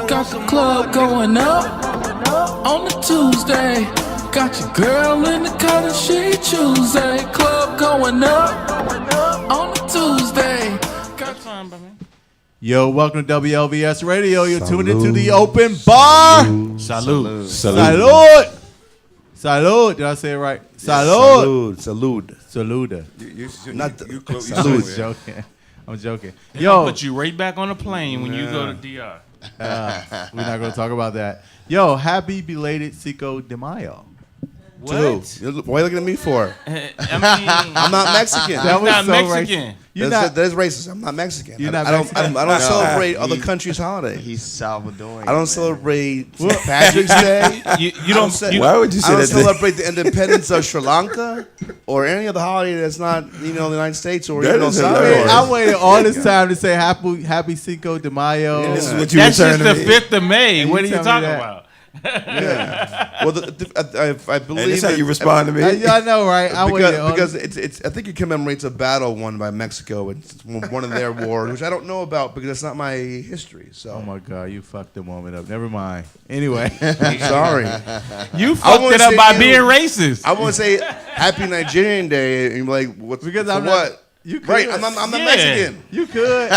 Got the club going up on a Tuesday. Got your girl in the cut and she Tuesday. Club going up on a Tuesday. Yo, welcome to WLVS Radio. You're tuned into the open bar. Salud. Salud. Salud. Did I say it right? Salud. Salud. Saluda. Salud. I'm joking. I'm joking. Yo, put you right back on the plane when you go to DR. We're not going to talk about that. Yo, happy belated Cinco de Mayo. What? What are you looking at me for? I mean, I'm not Mexican. That was not so Mexican. That is racist. I'm not Mexican. You're not I Mexican? don't celebrate other countries' holidays. He's Salvadorian. I don't celebrate St. Patrick's Day. You don't. Why would you say I don't that? celebrate the independence of Sri Lanka or any other holiday that's not, the United States or even El Salvador. I waited all this time to say happy Cinco de Mayo. Yeah. This is what you That's return just to the me. 5th of May. And What are you you tell me talking that. about? Yeah. Well, I believe And that's how you respond to me. I know, right? I waited all because it's I think it commemorates a battle won by Mexico. It's one of their wars, which I don't know about because it's not my history. So Oh my God, you fucked the moment up. Never mind. Anyway, I'm sorry. You fucked wanna it up say by you- being racist. I want to say Happy Nigerian Day, and you're like, what's because for I'm what? not. You could. Right, I'm not Yeah. Mexican. You could.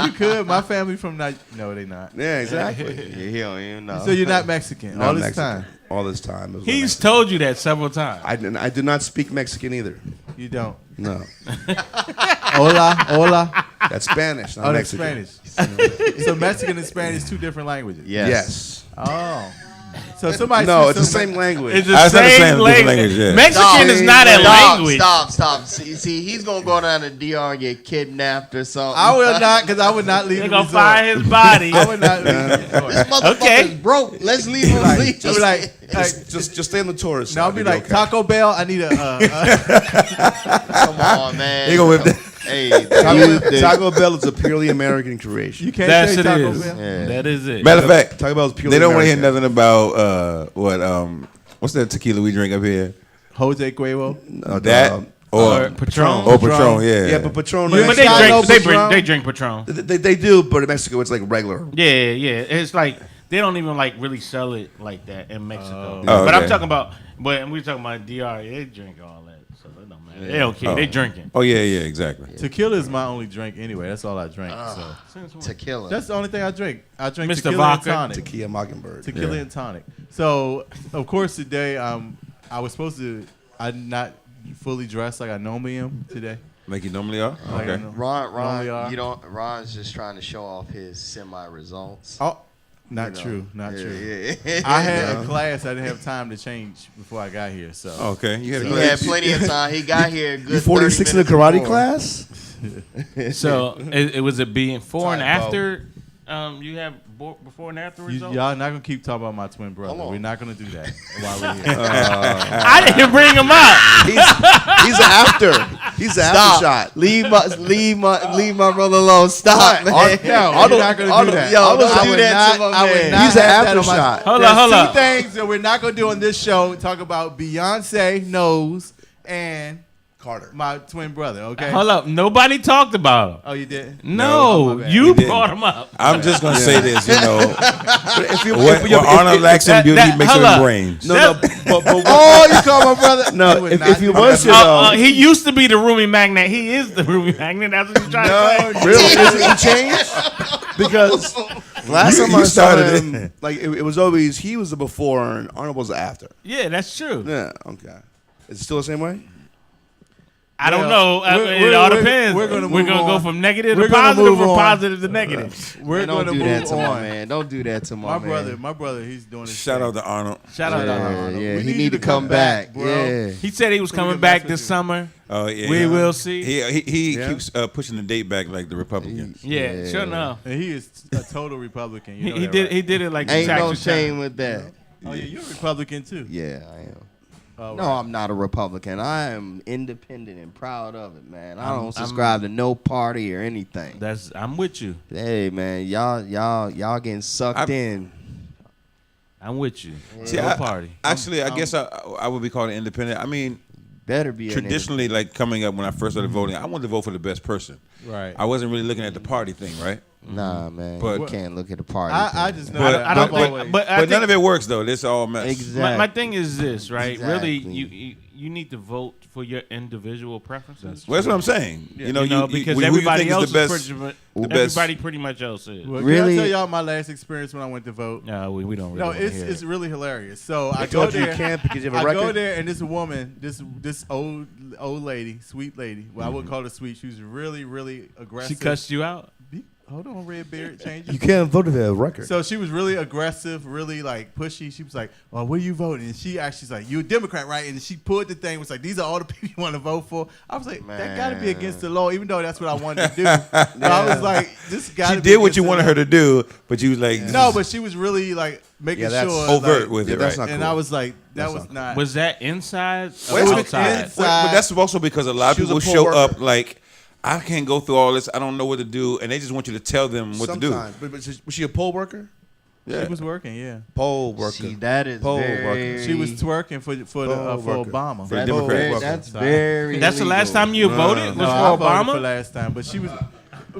You could. My family from No, they not. Yeah, exactly. He don't even know. So you're not Mexican Not all this Mexican. time. All this time. It was He's Mexican. told you that several times. I do not speak Mexican either. You don't. No, Hola. that's Spanish, not Oh, that's Mexican. Spanish. So Mexican and Spanish, two different languages. Yes. Oh. So somebody. No, it's the same language. It's the I said the same same different language. language, yeah. Mexican is not a language. Stop. See, he's gonna go down to DR and get kidnapped or something. I will not, because I would not leave They're the gonna resort. find his body. I would not leave the resort. This motherfucker's Okay. broke. Let's leave him. I'll leave. be like, Just stay on the tourist. no, I'll side, be you'll like, okay. Taco Bell, I need a Come on, man. He gonna whip that. Hey, Taco Bell is a purely American creation. you can't That's say it Taco is. Bell. Yeah. That is it. Matter of fact, Taco Bell is purely they don't want to hear American. nothing about what's that tequila we drink up here? Jose Cuervo. That Or Patron. or Patron, yeah. Yeah, but Patron. You But ain't got no they Patron? drink Patron. They do, but in Mexico it's like regular. Yeah. It's like they don't even like really sell it like that in Mexico. Oh, But I'm okay. talking about. But we're talking about DR. They drink all that, so it don't matter. They don't care. Oh. They drinking. Oh yeah, exactly. Tequila is my only drink anyway. That's all I drink. So Tequila. that's the only thing I drink. I drink Mr. tequila Vodka. and tonic. Tequila Mockingbird. Tequila and tonic. So of course today I was supposed to. I'm not fully dressed like I normally am today. Like you normally are? Like I Okay. know- Ron, normally are. Ron's just trying to show off his semi results. Oh, not true. Not true. Yeah. I had a class. I didn't have time to change before I got here. So Okay. You had a So- good Yeah, had plenty of time. He got here a good You 46 in a 30 karate minutes class? So it was it being before and Typo. after. You have before and after results. y'all not gonna keep talking about my twin brother. Hold on. We're not gonna do that while we're here. I didn't bring him up. He's an after. He's an after shot. Leave my brother alone. Stop, man. No, we're not gonna do that. Yo, don't I do would that to not- my I would man. not He's an have that after on my- shot. Hold There's on. two things that we're not gonna do on this show. Talk about Beyonce knows and Carter. my twin brother. Okay. Hold up. Nobody talked about him. Oh, you did? No, my bad. you didn't. brought him up. I'm just gonna say this, you know. If you, What Arnold lacks in beauty makes hold him up. brains. no, but Oh, you call my brother? no. You would If not you do was that. to though, He used to be the roomie magnate. He is the roomie magnate. That's what you're trying to say. really, is he changed? Because last time I you saw started him, it. like it was always he was the before and Arnold was the after. Yeah, that's true. Yeah, okay. Is it still the same way? I don't know. I mean, it all depends. We're gonna go on. from negative We're to gonna positive move or on. positive to negative. We're Don't gonna do that move to my on. man. Don't do that to My my, brother, he's doing his Shout thing. out to Arnold. Shout out to Arnold. Yeah, We he need to come back, bro. Yeah. He said he was So we coming can back mess this with you. summer. Oh yeah. We will see. He Yeah. keeps pushing the date back like the Republicans. Yeah, sure enough. And he is a total Republican. You know He that, did. right? He did it like the Ain't tax no return. shame with that. Oh yeah, you're a Republican too. Yeah, I am. Oh, No, right. I'm not a Republican. I am independent and proud of it, man. I don't subscribe to no party or anything. I'm with you. Hey, man, y'all getting sucked in. I'm with you. See, No I- party. Actually, I guess I would be called an independent. I mean, Better be traditionally, like coming up when I first started voting, I wanted to vote for the best person. Right. I wasn't really looking at the party thing, right? Nah, man. But- you can't look at the party. I thing. just know But, that I don't I've think- always- but I But none think- of it works though. It's all mess. Exactly. My thing is this, right? Really, Exactly. you need to vote for your individual preferences. Well, that's what I'm saying. You know, Because who you everybody think else is the best. pretty much, the best- everybody pretty much else is. Well, Really? Can I tell y'all my last experience when I went to vote? No, we don't really. No, wanna hear it's it. really hilarious. So I I go told you there. you can't because you have a I record. go there and this woman, this old lady, sweet lady. Well, I wouldn't call her sweet. She was really, really aggressive. She cussed you out. Hold on, red beard changes. You can't vote if you have a record. So she was really aggressive, really like pushy. She was like, "Well, where you voting?" And she actually's like, "You a Democrat, right?" And she pulled the thing. Was like, "These are all the people you want to vote for." I was like, "That got to be against the law," even though that's what I wanted to do. But I was like, "This got." She did what you wanted her to do, but you was like, No, but she was really like making Yeah, that's sure overt like, with Yeah, it, that's right? not and cool. I was like, that That's was not not. Was that inside or Well, outside? it's- but that's also because a lot of She was a people poll show worker. up like, I can't go through all this. I don't know what to do, and they just want you to tell them what to do. Sometimes. But was she a poll worker? Yeah. She was working, yeah. Poll worker. See, that is Poll very. worker. She was twerking for Poll worker. Obama. For That's Democrat very, worker. that's Sorry. very. That's the last illegal. time you voted was No, for I voted for Obama. last time, but she was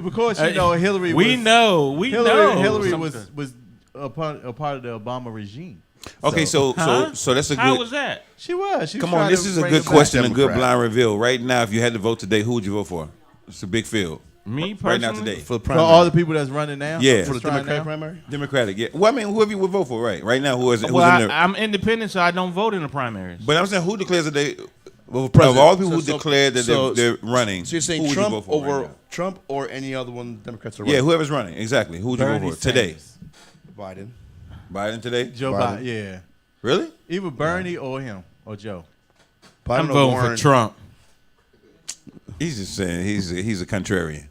because you know Hillary. We was, know. We know. Hillary Something. was a part of the Obama regime. Okay, so Huh? so that's a How good. was that? She was. She was Come on, trying this to is a bring good it back. question, a good Democrat. blind reveal. Right now, if you had to vote today, who would you vote for? It's a big field. Me Right now personally. today. For the For primary. all the people that's running now. Yeah. for the That's trying Democratic now? primary? Democratic, yeah. Well, I mean, whoever you would vote for, right now, who is who's Well, in there? I'm independent, so I don't vote in the primaries. But I'm saying, who declares that they? Well, Of president. all the people who So- declared that so- they're running, So you're saying who would you Trump vote for over right now? Trump or any other one Democrats are Yeah, running? whoever's running, exactly. Who would you Bernie vote for today? Sanders. Biden. Biden today? Joe Biden. Biden. Yeah. Really? Either Bernie or him or Joe. Biden I'm or voting Warren. for Trump. He's just saying he's a contrarian.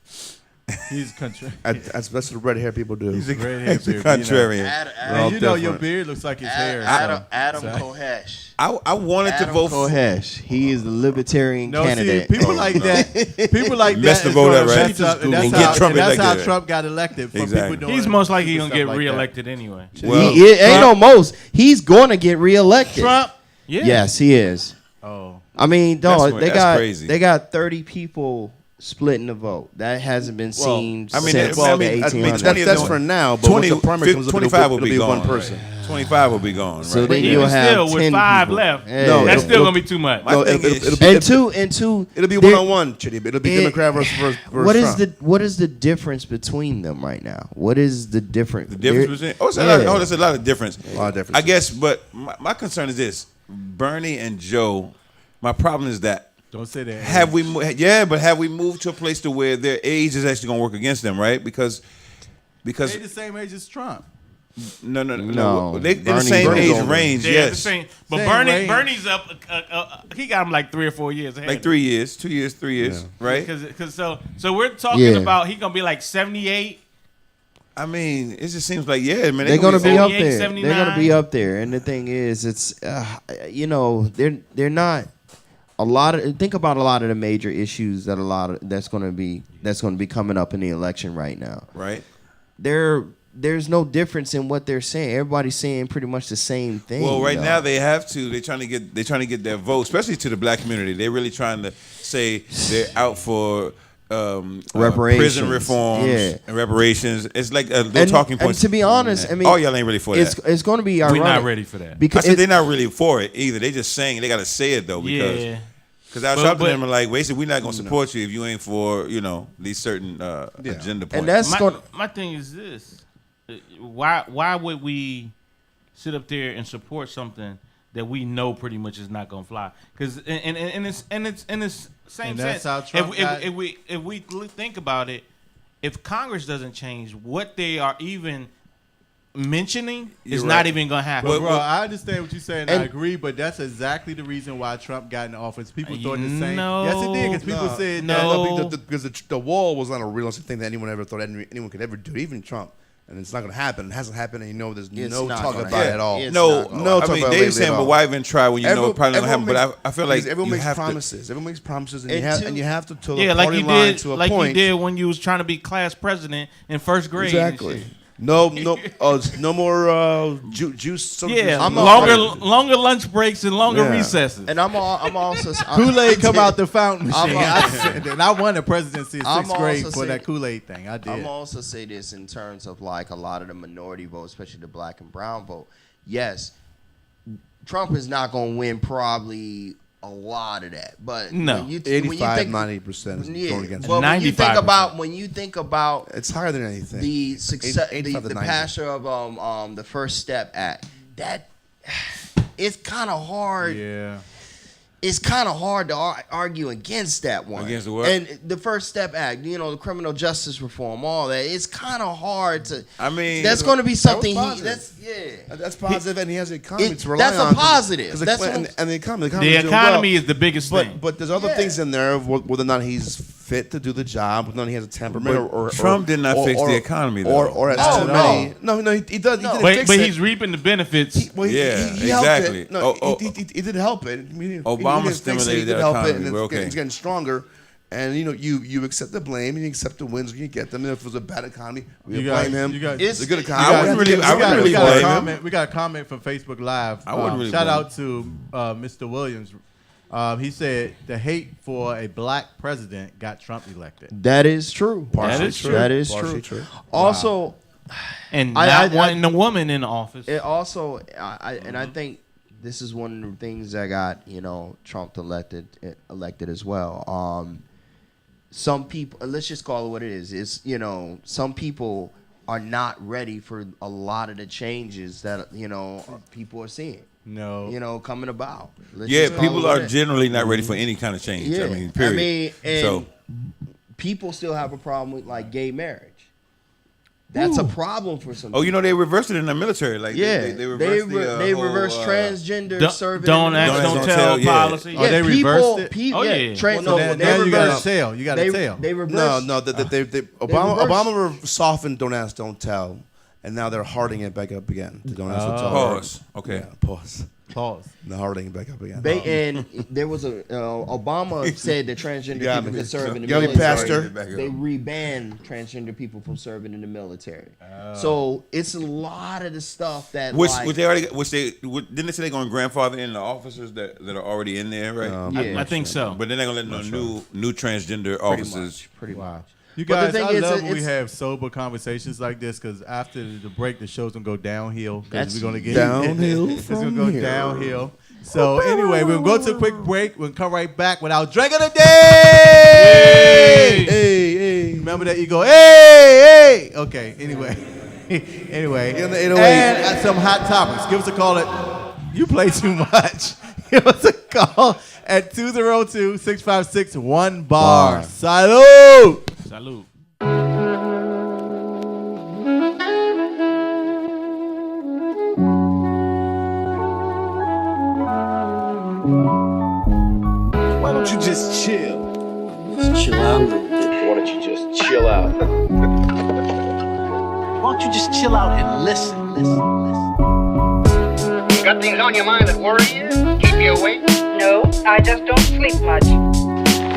He's country. That's the red hair people do. He's a, Red hair he's a beard, you know. contrarian. And you know your beard looks like his hair. so- Adam so- Kohesh. I wanted to Adam vote for. Kohesh. He is the libertarian No, candidate. see, people like that. People like that. Mess the is vote gonna up, right? mess up, and And that's get how, Trump and that's how elected. Trump got elected. From Exactly. people doing He's most likely stupid gonna get stuff like reelected anyway. Well, he ain't no most. He's going to get reelected. Trump. Yeah. Yes, he is. Oh, I mean, dog, That's crazy. they got 30 people splitting the vote. That hasn't been seen I mean, since well, I the mean, 1800s. That's for now, but once the primary comes up, 25 will it'll be be gone. one person. Right. 25 will be gone. So Right? then Yeah, you'll but have still, 10 with 5 people. left, Yeah. No, that's it'll- still gonna be too much. My No, thing is- it'll be And two. it'll be there- one-on-one, Chitty. It'll be it- Democrat versus What is Trump. what is the difference between them right now? What is the difference? The difference between there's a lot of difference. A lot of difference. I guess, but my concern is this: Bernie and Joe. My problem is that don't say that. have we moved to a place to where their age is actually going to work against them, right? Because They the same age as Trump. no, No. they're the Bernie's same age older. range. Yeah, Yes, the same. But Same range. Bernie's up. He got him like 3 or 4 years ahead. like 3 years, 2 years, 3 years, right? Because so we're talking Yeah. about he gonna be like 78. I mean, it just seems like man, They're gonna be up 78, there. 79. They're gonna be up there. And the thing is, it's they're not a lot of. Think about a lot of the major issues that's gonna be coming up in the election right now. right. There's no difference in what they're saying. Everybody's saying pretty much the same thing. Well, right though. now they have to. They're trying to get their vote, especially to the black community. They're really trying to say they're out for Reparations. prison reforms, Yeah. and reparations. It's like a little talking And point. to be honest, I mean, all y'all ain't ready for it's that. it's going to be We're ironic. not ready for that. I because said they're not really for it either. They just saying they got to say it though because Yeah. I was But- talking to them but- like basically we're not gonna support you if you ain't for these certain agenda points. and that's going. My thing is this: why would we sit up there and support something that we know pretty much is not gonna fly? Because and it's in this same And sense. that's how Trump got- if we think about it, if Congress doesn't change, what they are even mentioning is You're not right. even gonna happen. But bro, I understand what you're saying. And- I agree, but that's exactly the reason why Trump got in office. People thought the No. same. Yes, it did because people said No. that. because the wall was not a realistic thing that anyone ever thought anyone could ever do, even Trump. And it's not going to happen. It hasn't happened, and there's It's no not talk gonna about it happen. at all. It's no, not gonna No I talk mean about it they lately saying, at but all. why even try when you know it probably not gonna happen? But I feel like everyone you makes have to. promises. Everyone makes promises, and, And you have to till yeah, the like party you line did, to a like point. you did when you was trying to be class president in first grade. and Exactly. shit. No more juice. Yeah, I'm longer lunch breaks and longer Yeah. recesses. And I'm also Kool-Aid come out the fountain machine. I'm And I won the presidency in I'm sixth grade also for that saying- Kool-Aid thing. I did. I'm also say this in terms of like a lot of the minority vote, especially the black and brown vote. Yes, Trump is not going to win probably a lot of that, but No. when you 85, 90% is yeah, going against. but when you think 95%. about It's higher than anything. the success, 85 to the 90. passage of the First Step Act, that it's kind of hard. Yeah. It's kind of hard to argue against that one. Against the what? And the First Step Act, the criminal justice reform, all that. It's kind of hard to. I mean, that's going to be something. positive. Yeah. That's positive, and he has the economy to rely That's a on. positive. 'Cause That's and, what- and the economy. The economy is the biggest thing. But there's other things in there of whether or not he's fit to do the job, whether or not he has a temperament, But or Trump did not fix the economy, though. or has Oh, too many. No, he does. He didn't but fix but it. he's reaping the benefits. He helped exactly. it. No, Oh, he did help it. I mean, Obama he didn't fix it, stimulated he did that help it, economy. and We're it's okay. it's getting stronger. And you accept the blame, and you accept the wins when you get them. And if it was a bad economy, we blame him. It's a good you economy. I wouldn't really we got a blame him. comment. We got a comment from Facebook Live. I wouldn't really shout blame out to Mr. Williams. He said the hate for a black president got Trump elected. That is true. That is true. That is Partially true. true. Also, And I- not I- wanting a woman in office. it also, I think this is one of the things that got Trump elected as well. Some people, let's just call it what it is. It's some people are not ready for a lot of the changes that people are seeing. No. Coming about. Let's Yeah, just call people it what are it is. generally not ready for any kind of change. Yeah, I mean, period. and So people still have a problem with like gay marriage. That's a problem for some. Oh, they reversed it in the military. Like Yeah, they reversed they whole, reversed transgender Don't, serving. don't in the ask, Don't don't ask, tell don't tell, yeah. policy. Oh, they reversed it? Oh, yeah. So now you got to tell. You got to tell. They reversed. No, they Obama softened "Don't Ask, Don't Tell," and now they're hardening it back up again. To "Don't Ask, Don't Tell." Pause. Okay. Yeah, pause. Pause. They're hardening it back up again. And there was Obama said that transgender got people me. could serve in the You got me, military. Pastor. They rebanned transgender people from serving in the military. So it's a lot of the stuff that Which like, they already didn't they say they're going to grandfather in the officers that are already in there, right? yeah, I think so. But then they're going to let no new transgender officers. pretty much. You But the guys, thing I is, love when we it's- have sober conversations like this because after the break, the show's gonna go downhill. 'Cause That's we're gonna get downhill It's gonna from go here. downhill. So anyway, we'll go to a quick break. We'll come right back with our drink of the day. Hey. Remember that you go, hey. Okay. Anyway, In the 808. and some hot topics. Give us a call at. You play too much. Give us a call at 202-656-1-BAR. Salud. Salute. Why don't you just chill? Just chill out a little bit. Why don't you just chill out? Why don't you just chill out and listen? Got things on your mind that worry you? Keep you awake? No, I just don't sleep much. You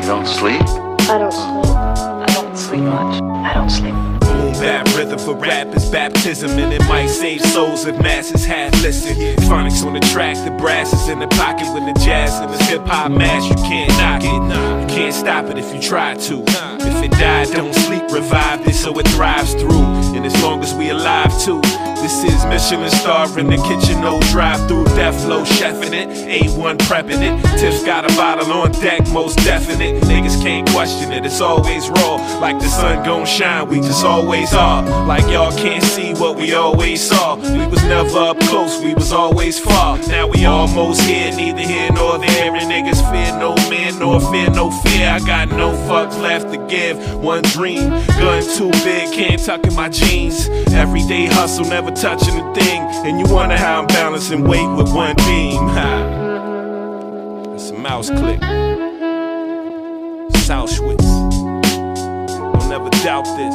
don't sleep? I don't sleep. I don't sleep much. I don't sleep. Boom bap rhythm for rap is baptism, and it might save souls if masses half listen. Phonics on the track, the brass is in the pocket with the jazz and this hip hop mash. You can't knock it, you can't stop it if you try to. If it died, don't sleep, revive it so it thrives through. And as long as we alive too. This is Michelin star in the kitchen, no drive-through, death flow chefing it, A1 prepping it. Tiff's got a bottle on deck, most definite. Niggas can't question it, it's always raw. Like the sun gon' shine, we just always are. Like y'all can't see what we always saw. We was never up close, we was always far. Now we almost here, neither here nor there. And niggas fear no man nor fear no fear. I got no fucks left to give. One dream, gun too big, can't tuck in my jeans. Everyday hustle, never touching a thing. And you wonder how I'm balancing weight with one beam. Ha. It's a mouse click. Southwitz. Don't ever doubt this.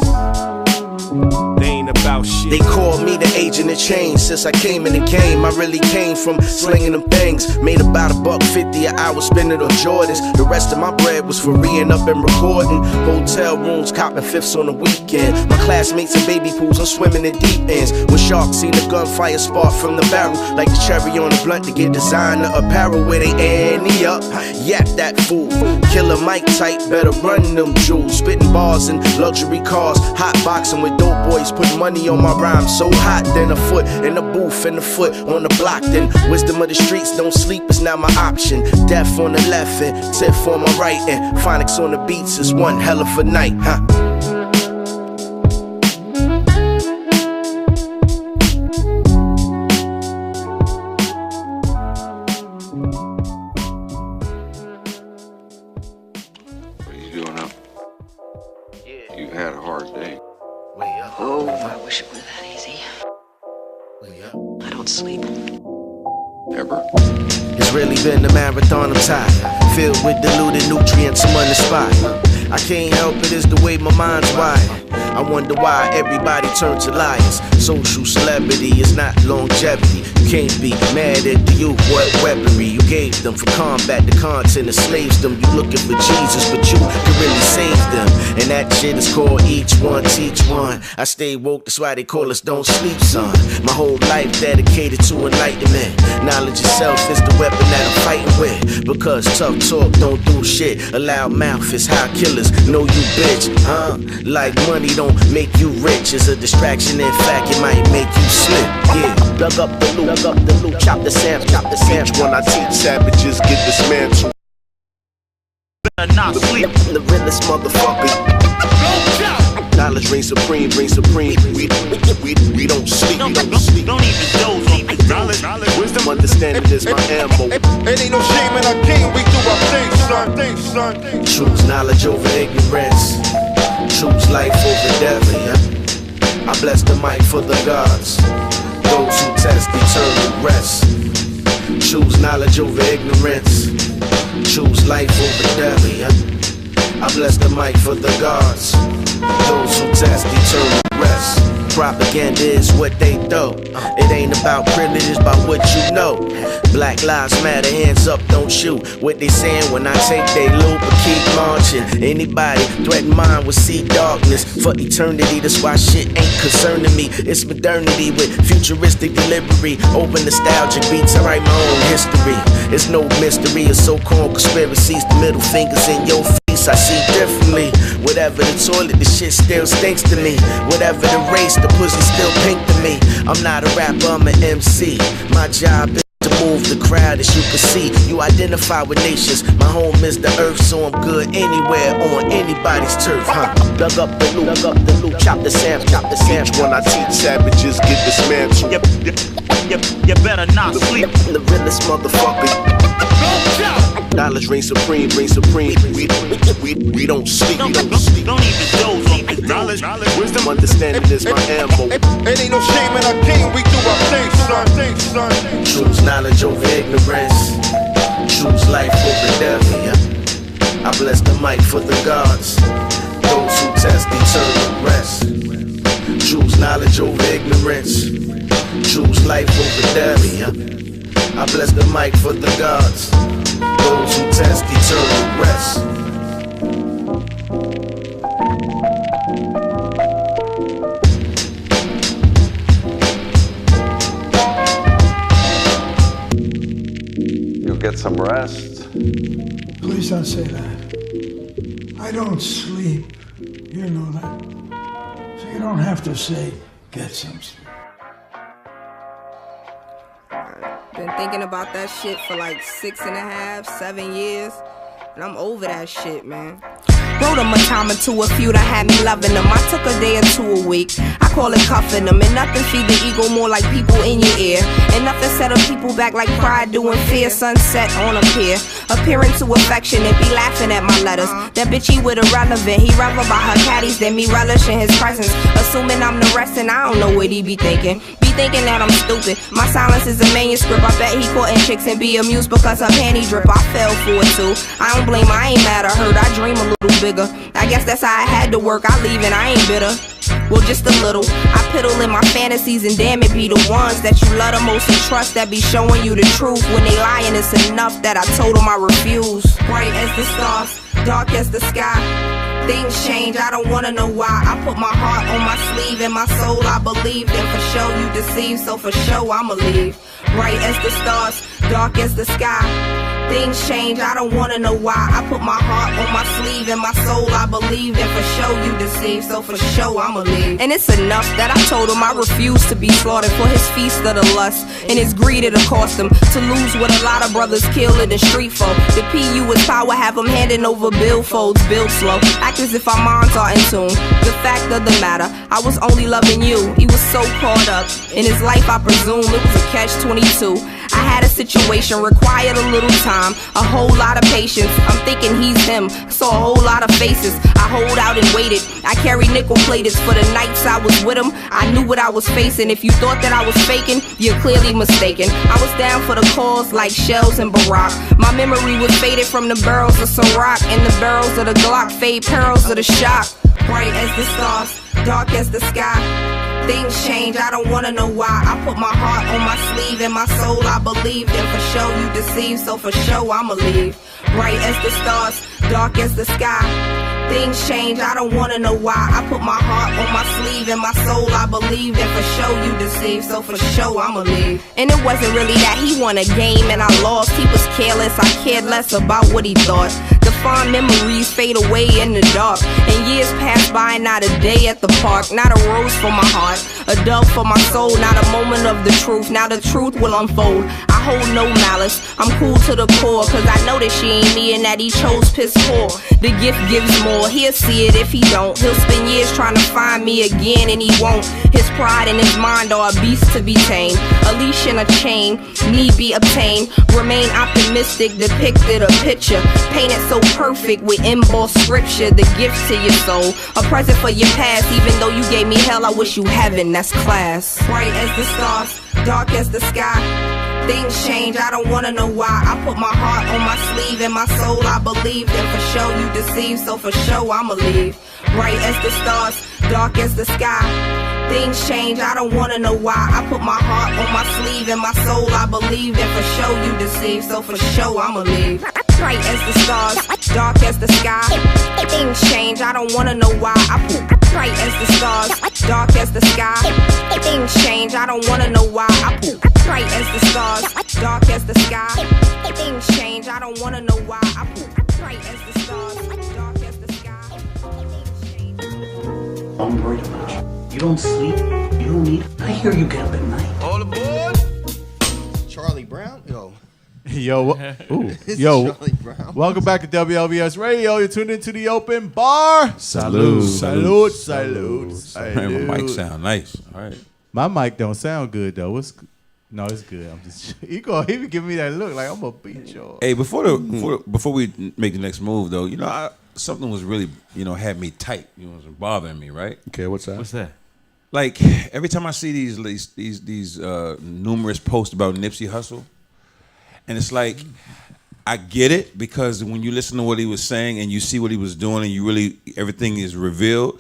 They ain't about shit. They call me the agent of change. Since I came in the game, I really came from slinging them things. Made about $1.50 an hour, spending on Jordans. The rest of my bread was for reeing up and recording. Hotel rooms, copping fifths on the weekend. My classmates in baby pools, I'm swimming in deep ends. When sharks seen the gunfire spark from the barrel, like the cherry on the blunt to get designer apparel where they ante up. Yap that fool. Killer Mike type, better run them jewels. Spitting bars in luxury cars, hot boxing with dope boys. Put money on my rhymes, so hot. Then a foot in the booth and a foot on the block. Then wisdom of the streets, don't sleep is now my option. Death on the left and tiff on my right, and phonics on the beats is one hell of a night, huh? What are you doing up? You've had a hard day. Way up. Oh, I wish it was that easy. Way up. I don't sleep. Ever? It's really been a marathon, I'm tired. Filled with diluted nutrients, I'm on the spot. I can't help it, it's the way my mind's wired. I wonder why everybody turns to liars. Social celebrity is not longevity. You can't be mad at the youth, what weaponry you gave them for combat. The content enslaves them. You looking for Jesus, but you can really save them. And that shit is called each one, teach one. I stay woke, that's why they call us don't sleep, son. My whole life dedicated to enlightenment. Knowledge itself is the weapon that I'm fighting with. Because tough talk don't do shit. A loud mouth is how killers know you bitch, huh? Like money don't make you rich. It's a distraction, in fact, it might make you slip. Yeah, plug up the loop, chop the Sam. When I teach savages, get dismantled. Better not sleep. The realest motherfucker. Knowledge reigns supreme. We don't sleep. Don't even doze on me. Knowledge, Wisdom, understanding is my ammo. It ain't no shame in our king. We do our things, son. Choose knowledge over ignorance. Choose life over death, yeah. I bless the mic for the gods. Those who test eternal rest. Choose knowledge over ignorance. Choose life over death, yeah. I bless the mic for the gods. Those who test eternal rest. Propaganda is what they throw. It ain't about privilege, it's about what you know. Black lives matter, hands up, don't shoot. What they saying when I take they loop but keep launching. Anybody threaten mine will see darkness for eternity. That's why shit ain't concerning me. It's modernity with futuristic delivery. Open nostalgic beats, I write my own history. It's no mystery, it's so-called conspiracies. The middle fingers in your face, I see differently. Whatever the toilet, the shit still stinks to me. Whatever the race, the pussy still pink to me. I'm not a rapper, I'm an MC. My job is to move the crowd, as you can see. You identify with nations. My home is the earth, so I'm good anywhere on anybody's turf, huh? Plug up the loop, chop the Sam. When I teach savages, get dismantled. you better not sleep. The realest motherfucker. Knowledge reigns supreme. We don't sleep. Don't even doze on me. Knowledge, wisdom, understanding is my ammo. It ain't no shame in our king. We do our things, son. Choose knowledge over ignorance. Choose life over death, yeah. I bless the mic for the gods. Those who test eternal rest. Choose knowledge over ignorance. Choose life over death, yeah. I bless the mic for the gods. Those who test eternal rest. You'll get some rest. Please don't say that. I don't sleep. You know that. So you don't have to say, get some sleep. Been thinking about that shit for like 6.5, 7 years. And I'm over that shit, man. Wrote them a time or two, a few that had me loving them. I took a day or two a week, I call it cuffing them. And nothing feed the ego more like people in your ear. And nothing set up people back like pride doing fear. Sunset on a pier, appearing to affection and be laughing at my letters. That bitch, he with irrelevant, he revel by her caddies, then me relishing his presence. Assuming I'm the rest and I don't know what he be thinking. Thinking that I'm stupid. My silence is a manuscript. I bet he courting chicks and be amused because her panty drip. I fell for it too. I don't blame her, I ain't mad at her. I dream a little bigger. I guess that's how I had to work. I leave and I ain't bitter. Well, just a little. I piddle in my fantasies, and damn it be the ones that you love the most and trust that be showing you the truth. When they lying, it's enough that I told them I refuse. Bright as the stars, dark as the sky. Things change, I don't wanna know why. I put my heart on my sleeve and my soul I believed. And for sure you deceived, so for sure I'ma leave. Bright as the stars, dark as the sky. Things change, I don't wanna know why. I put my heart on my sleeve and my soul I believed. And for sure you deceived, so for sure I'ma leave. And it's enough that I told him I refuse to be slaughtered for his feast of the lust. And his greed it'll cost him to lose what a lot of brothers kill in the street for. The PU is power, have him handing over billfolds, build slow. Act as if our minds are in tune. The fact of the matter, I was only loving you. He was so caught up in his life, I presume it was a catch-22. I had a situation, required a little time, a whole lot of patience. I'm thinking he's him, saw a whole lot of faces. I hold out and waited. I carry nickel plateds for the nights I was with him. I knew what I was facing. If you thought that I was faking, you're clearly mistaken. I was down for the cause like shells and Barack. My memory was faded from the barrels of Ciroc and the barrels of the Glock, fade perils of the shock. Bright as the stars, dark as the sky. Things change, I don't wanna know why. I put my heart on my sleeve and my soul I believed. And for sure you deceived, so for sure I'ma leave. Bright as the stars, dark as the sky. Things change, I don't wanna know why. I put my heart on my sleeve and my soul I believed. And for sure you deceived, so for sure I'ma leave. And it wasn't really that he won a game and I lost. He was careless, I cared less about what he thought. The fond memories fade away in the dark. And years pass by, not a day at the park. Not a rose for my heart, a dove for my soul. Not a moment of the truth, now the truth will unfold. I hold no malice, I'm cool to the core. Cause I know that she ain't me and that he chose piss poor. The gift gives more, he'll see it if he don't. He'll spend years trying to find me again and he won't. His pride and his mind are a beast to be tamed. A leash and a chain, need be obtained. Remain optimistic, depicted a picture painted so perfect with embossed scripture. The gift to your soul, a present for your past. Even though you gave me hell, I wish you heaven, that's class. Bright as the stars, dark as the sky. Things change, I don't wanna know why. I put my heart on my sleeve and my soul I believed. And for sure you deceived, so for sure I'ma leave. Bright as the stars, dark as the sky. Things change, I don't wanna know why. I put my heart on my sleeve and my soul I believed. And for sure you deceived, so for sure I'ma leave. Bright as the stars, dark as the sky. Things change, I don't wanna know why. I put bright as the stars, dark as the sky. Things change, I don't wanna know why. I put bright as the stars, dark as the sky. Things change, I don't wanna know why. I put bright as the stars, dark as the sky. I'm worried about you. You don't sleep. You don't eat. I hear you get up at night. All aboard. Charlie Brown? Yo. Yo, Charlie Brown. welcome back to WLVS Radio. You're tuned into the open bar. Salute. Man, my mic sound nice. All right. My mic don't sound good though. No, it's good. I'm just he be giving me that look like I'm gonna beat you. Hey, before we make the next move though, something was really had me tight. Was bothering me, right? Okay, what's that? What's that? Like every time I see these numerous posts about Nipsey Hussle, and it's like I get it because when you listen to what he was saying and you see what he was doing and you really everything is revealed,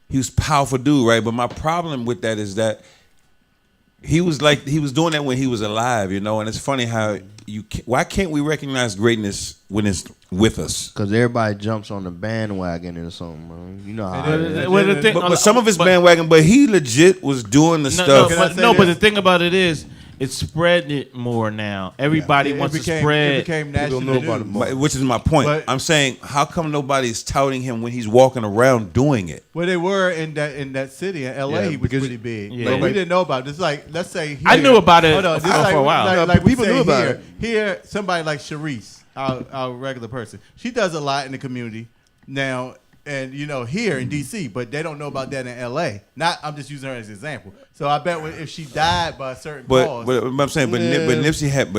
he was a powerful dude, right? But my problem with that is that he was doing that when he was alive, and it's funny how why can't we recognize greatness when it's with us? Because everybody jumps on the bandwagon or something, bro. You know how it is. But some of his bandwagon, but he legit was doing the stuff. But the thing about it is, it's spreading it more now. Everybody wants to spread. It became national news. Which is my point. But I'm saying, how come nobody's touting him when he's walking around doing it? Well, they were in that city in L.A. He was pretty big, Yeah. but we didn't know about it. It's like, let's say here, I knew about it hold on, for a while. Like people we say knew about here, it. Here, somebody like Sharice, our regular person, she does a lot in the community now. And here in D.C., but they don't know about that in L.A. I'm just using her as an example. So I bet if she died by a certain cause, but I'm saying, but Nipsey had,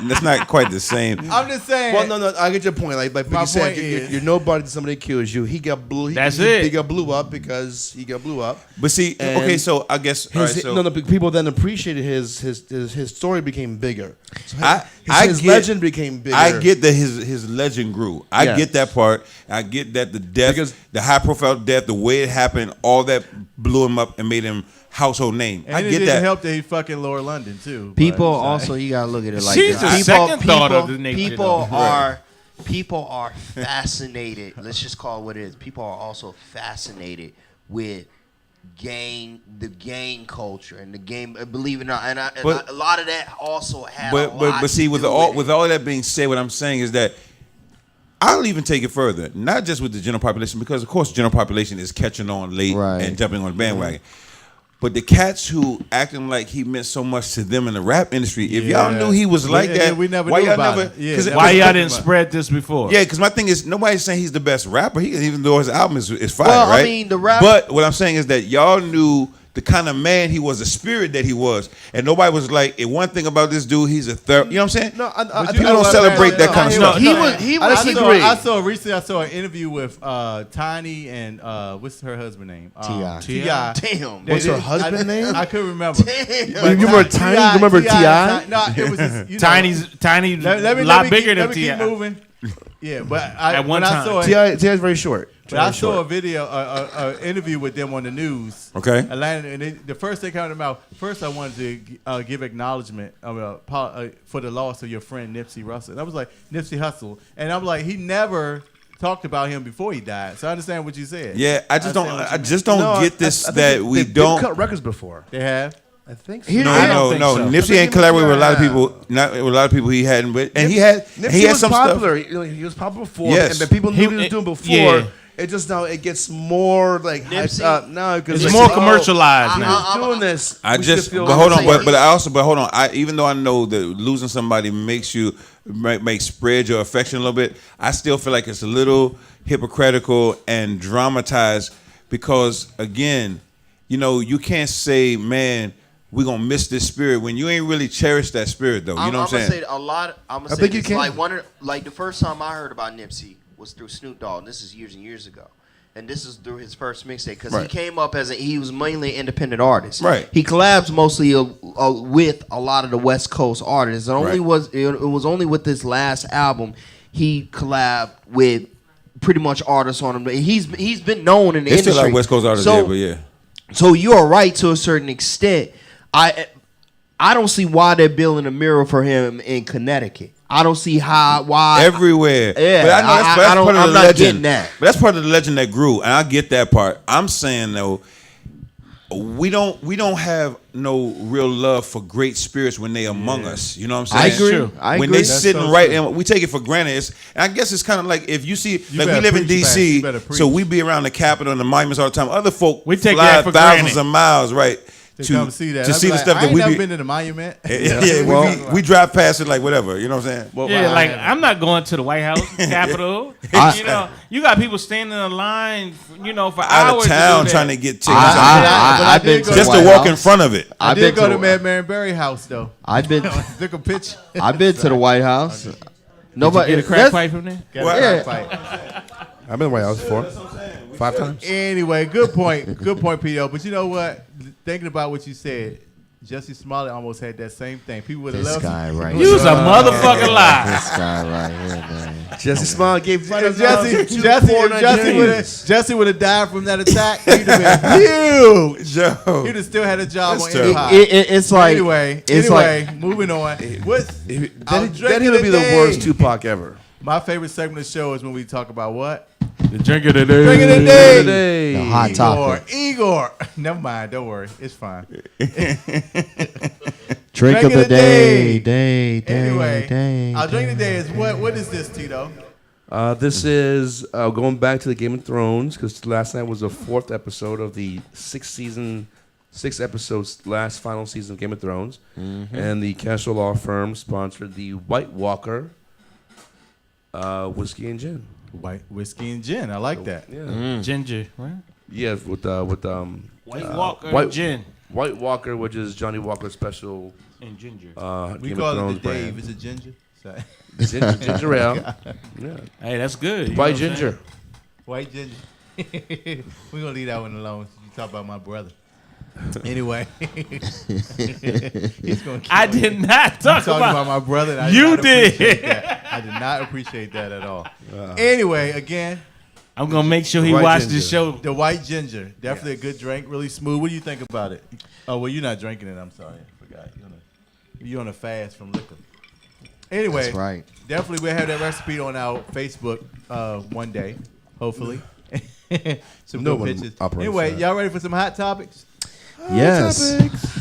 that's not quite the same. I'm just saying. Well, no, I get your point. Like you said, you're nobody. Somebody kills you. He got blew. He got blew up because he got blew up. But see, okay, so I guess people then appreciated his story became bigger. So his legend became bigger. I get that his legend grew. I Yes. get that part. I get that the death, the high profile death, the way it happened, all that blew him up and made him household name. And I it get didn't that. help that he fucking Lower London too. People but, also, you gotta look at it like She's this. the second thought of the nation, People though. people are fascinated. Let's just call it what it is. People are also fascinated with the gang culture and the game. Believe it or not, and a lot of that also had. But see, with all that being said, what I'm saying is that I'll even take it further, not just with the general population, because of course the general population is catching on late and jumping on the bandwagon. But the cats who acting like he meant so much to them in the rap industry, if y'all knew he was like that, we never why knew y'all about never? it. Why y'all didn't spread this before? Yeah, because my thing is nobody's saying he's the best rapper. Even though his album is fire, Well, I right? mean, the rap. But what I'm saying is that y'all knew the kind of man he was, the spirit that he was, and nobody was like, one thing about this dude, he's a third. You know what I'm saying? No, people don't celebrate that kind of stuff. I saw recently. I saw an interview with Tiny and what's her husband name? T.I. Damn. What's her husband name? I couldn't remember. You remember Tiny? You remember T.I.? No, it was just, you know, Tiny, let me a lot keep- bigger let than me keep T.I. moving. Yeah, but At one when time. I saw it, T.I. is very short. but I saw a video, an interview with them on the news. Okay. Atlanta, and the first thing came out of their mouth. First, I wanted to give acknowledgement for the loss of your friend Nipsey Russell. And I was like, Nipsey Hussle, and I'm like, he never talked about him before he died. So I understand what you said. Yeah, I just don't get this that we they've don't cut records before. They have. I think so. No. Nipsey ain't collaborated with a lot of people. Not with a lot of people he hadn't with, and Nipsey he had was some popular. stuff. He was popular before, Yes. and then people knew what he was doing before. Yeah. It just now it gets more like hyped up now because It's more commercialized now. He was doing this. I we just, should feel but hold on, safe. but hold on. Even though I know that losing somebody makes you make spread your affection a little bit, I still feel like it's a little hypocritical and dramatized because again, you can't say, man, we're gonna miss this spirit when you ain't really cherished that spirit though. You know what I'm saying? Say a lot. I'm gonna I say think you this, can. like the first time I heard about Nipsey was through Snoop Dogg. And this is years and years ago. And this is through his first mixtape because he came up as he was mainly an independent artist. Right. He collabs mostly with a lot of the West Coast artists. It was only with this last album he collabed with pretty much artists on him. He's been known in the industry. Still like West Coast artists there, but yeah. So you're right to a certain extent. I don't see why they're building a mural for him in Connecticut. I don't see why everywhere. Yeah, but I know that's part of the I'm not legend. getting that. But that's part of the legend that grew, and I get that part. I'm saying though, we don't have no real love for great spirits when they among us. You know what I'm saying? I agree. When they sitting and we take it for granted. And I guess it's kind of like if you see, like we live in D.C., so we be around the Capitol and the monuments all the time. Other folk We take fly that for thousands granted. of miles, right? To come see that. To see the Like, stuff I that ain't we never be. been to the monument. We drive past it like whatever. You know what I'm saying? Well, I'm not going to the White House, Capitol. You got people standing in line, for Out hours of town to do trying that. to get tickets. I've been just to walk in front of it. I did go to Marion Barry House though. I've been Took a picture. I've been to the White House. Nobody get a crack pipe from there. Got a crack pipe. I've been to the White House before. 5 times. Anyway, good point. Good point, P.O. But you know what? Thinking about what you said, Jussie Smollett almost had that same thing. People would have loved him. You was a motherfucking lie. This guy right here, man. Jussie Smollett gave Jesse would have died from that attack. He'd have been huge. Joe. He'd have still had a job on terrible. Empire. It's like Anyway, moving on. That he'll be the worst Tupac ever. My favorite segment of the show is when we talk about what? The drink of the day. Drink of the day. The hot topic. Igor. Never mind. Don't worry. It's fine. Drink of the day. Anyway, our drink of the day is what? What is this, Tito? This is going back to the Game of Thrones because last night was the 4th episode of the 6 episodes last final season of Game of Thrones, and the Castle Law Firm sponsored the White Walker whiskey and gin. White whiskey and gin. I like that. Yeah. Ginger, right? Yeah, with White Walker gin. White Walker, which is Johnny Walker's special. And ginger. We Game call of it the Thrones Dave. brand. Is it ginger? Sorry. Ginger ale. Yeah. Hey, that's good. You White know what I'm ginger. White ginger. We're gonna leave that one alone. You talk about my brother. Anyway, he's gonna I did not talk about my brother. And I you did. did. I did not appreciate that at all. Anyway, again, I'm gonna make sure he White watched ginger. this show. the white ginger, definitely a good drink, really smooth. What do you think about it? Oh well, you're not drinking it. I'm sorry, I forgot. You're on a fast from liquor. Anyway, That's right. Definitely we'll have that recipe on our Facebook one day, hopefully. Some No good one pictures. operates Anyway, that. y'all ready for some hot topics? Yes.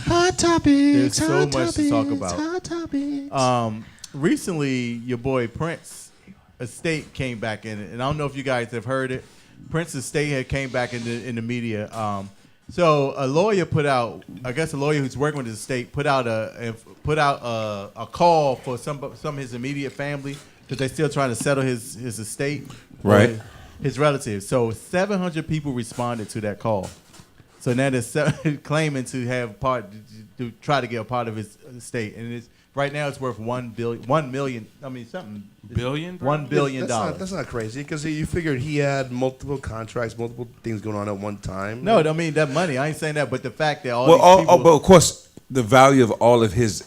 Hot topics. There's so hot much to talk topics, about. Hot topics. Recently, your boy Prince estate came back in it, and I don't know if you guys have heard it. Prince's estate had came back in the media. So a lawyer put out, I guess a lawyer who's working with his estate put out a call for some of his immediate family because they're still trying to settle his estate, Right. His relatives. So 700 people responded to that call. So now they're claiming to have to try to get a part of his estate, and it's right now it's worth $1 million. I mean something Billion, bro? $1 billion. That's not crazy because you figured he had multiple contracts, multiple things going on at one time. No, I mean that money. I ain't saying that, but the fact that all Well, these people, but of course, the value of all of his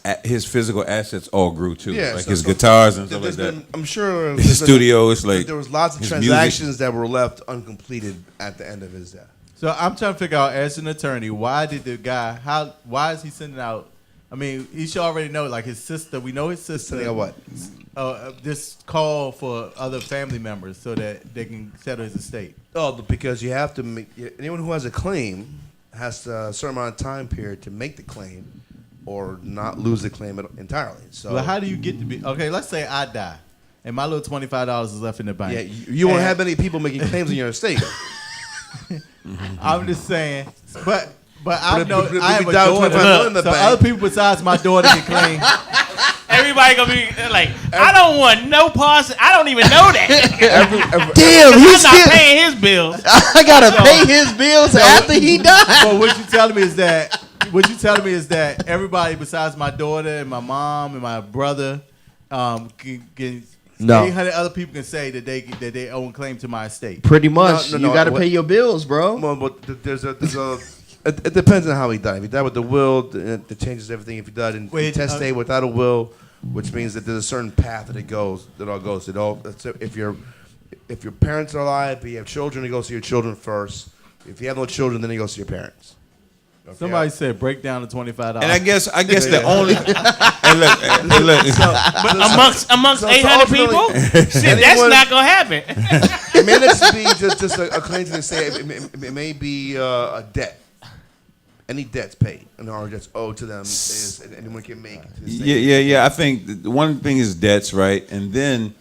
physical assets all grew too, Yeah, like so- his so guitars and stuff like there's that. been- I'm sure His studio is like there was lots of his transactions music. that were left uncompleted at the end of his death. So I'm trying to figure out, as an attorney, why did the guy? Why is he sending out? I mean, he should already know. Like his sister, we know his sister. Sending out what? This call for other family members so that they can settle his estate. Oh, because you have to make anyone who has a claim has a certain amount of time period to make the claim, or not lose the claim entirely. So, Well, how do you get to be? Okay, let's say I die, and my little $25 is left in the bank. yeah, you won't have many people making claims in your estate. I'm just saying, but I if- know but if I have you a die with daughter, 25 million in the so bank- other people besides my daughter can claim. Everybody gonna be like, I don't want no parts. I don't even know that. Damn, I'm he's not paying his bills. I gotta pay his bills after he died. But what you telling me is that everybody besides my daughter and my mom and my brother can No. 800 other people can say that they own claim to my estate. Pretty much. No, you gotta what- pay your bills, bro. Well, but there's a it depends on how he died. If he died with the will, it changes everything. If he died in intestate without a will, which means that there's a certain path that all goes. If your parents are alive, but you have children, it goes to your children first. If you have no children, then it goes to your parents. Okay. Somebody said break down to $25. And I guess the only and look, amongst so 800 people, shit, that's not gonna happen. It may not just be just a claim to the estate. It may be a debt. Any debts paid or debts owed to them is anyone can make. To the estate. yeah. I think the one thing is debts, right? And then,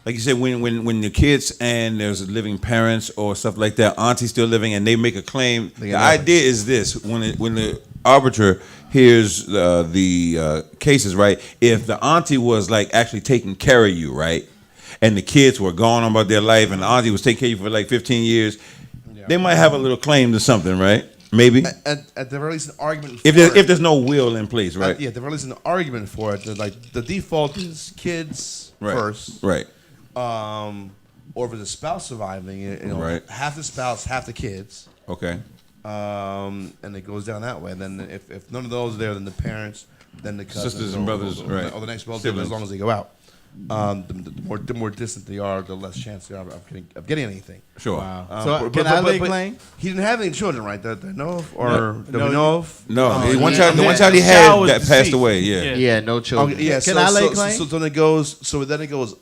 like you said, when the kids and there's living parents or stuff like that, auntie's still living, and they make a claim. The idea is this: when the arbiter hears the cases, right? If the auntie was like actually taking care of you, right, and the kids were going on about their life, and the auntie was taking care of you for like 15 years, they might have a little claim to something, right? Maybe at the very least, an argument. If there's no will in place, right? At the very least, an argument for it. Like the default is kids first, right? Or if there's a spouse surviving, Right. half the spouse, half the kids. Okay. And it goes down that way. And then if none of those are there, then the parents, then the cousins, Sisters and brothers, right. or the next relative, Siblings. as long as they go out. The more distant they are, the less chance they are of getting anything. Sure. Wow. So can I lay claim? He didn't have any children, right? That know of, or that we know of. No, Oh, the one yeah. child, the one Yeah. child he The had child was that passed deceased. away. Yeah. Yeah, no children. Okay, yeah. Can I lay claim? So then it goes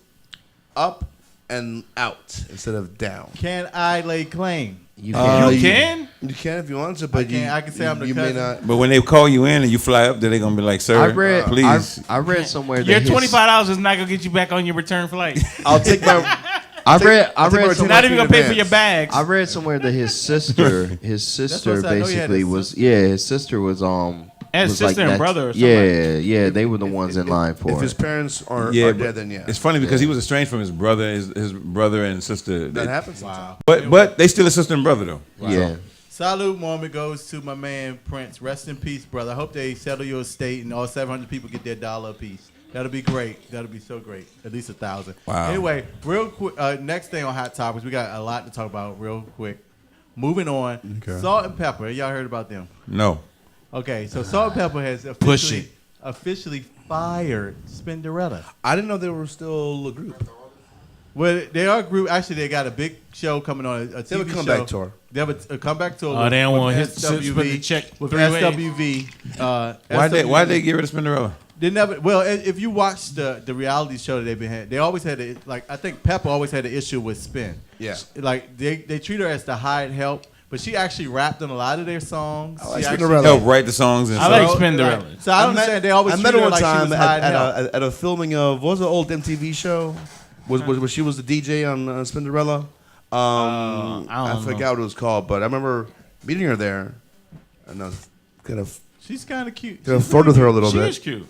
up and out instead of down. Can I lay claim? You can. You can? You can if you want to, but I can say I'm the you may cousin. not. But when they call you in and you fly up, then they're gonna be like, "Sir, please." I read somewhere Your that $25 is not gonna get you back on your return flight. I'll take my. I read retainer Not even gonna pay for advance. your bags. I read somewhere that his sister what I basically know he had a was his sister was And was sister and that- brother or something. Yeah, they were the ones in line If for his it. parents are but dead, then yeah. It's funny because he was estranged from his brother, his brother and sister. That happens. Sometimes. Wow. But they still a sister and brother though. Yeah. Salute moment goes to my man Prince. Rest in peace, brother. I hope they settle your estate and all 700 people get their $1 a piece. That'll be great. That'll be so great. At least 1,000. Wow. Anyway, real quick. Next thing on Hot Topics, we got a lot to talk about real quick. Moving on. Okay. Salt and Pepper. Y'all heard about them? No. Okay, so Salt and Pepper has officially fired Spinderella. I didn't know they were still a group. Well, they are a group. Actually, they got a big show coming on. A TV They have a comeback tour. They have a comeback tour. Oh, they don't want his SWV. check With 3 ways. SWV. Why they get rid of Spinderella? They never. Well, if you watch the reality show that they've been had, they always had I think Pepper always had an issue with Spin. Yeah. Like they treat her as the hired help, but she actually rapped on a lot of their songs. I like She actually- Spinderella. Help write the songs and I stuff. like Spinderella. So I understand they always I treat met her her one like she time was hired help. at a filming of what was the old MTV show? Was she was the DJ on Spinderella? I forgot what it was called, but I remember meeting her there, and I was kind of She's kind of cute. flirted with her a little She bit. is cute.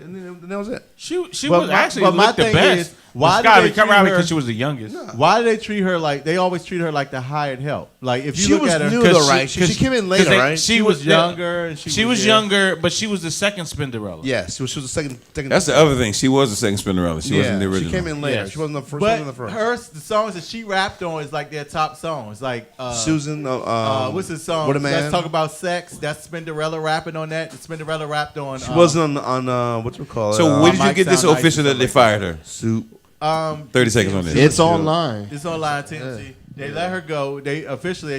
And that was it. She But was my- actually but my looked the thing best. is, why do Scotty they treat probably her- because she was the youngest. Why do they treat her like they always treat her like the hired help? Like if you She look was at her, new 'cause though, right? She came in later, right? She was younger. And she was younger, but she was the second Spinderella. Yes, she was the second. That's the other thing. She was the second Spinderella. She wasn't the Yeah, original. she came in later. Yes. She wasn't the first. But Wasn't the first. the songs that she rapped on is like their top songs. Like Susan. what's the song? What a Man. Let's talk about sex. That's Spinderella rapping on that. Spinderella rapped on. She wasn't on what's it called? So when did you Mike get this Sound Nice official or that they something like fired her? Soup. 30 seconds on this. It's online. It's online. TMZ. They let her go. They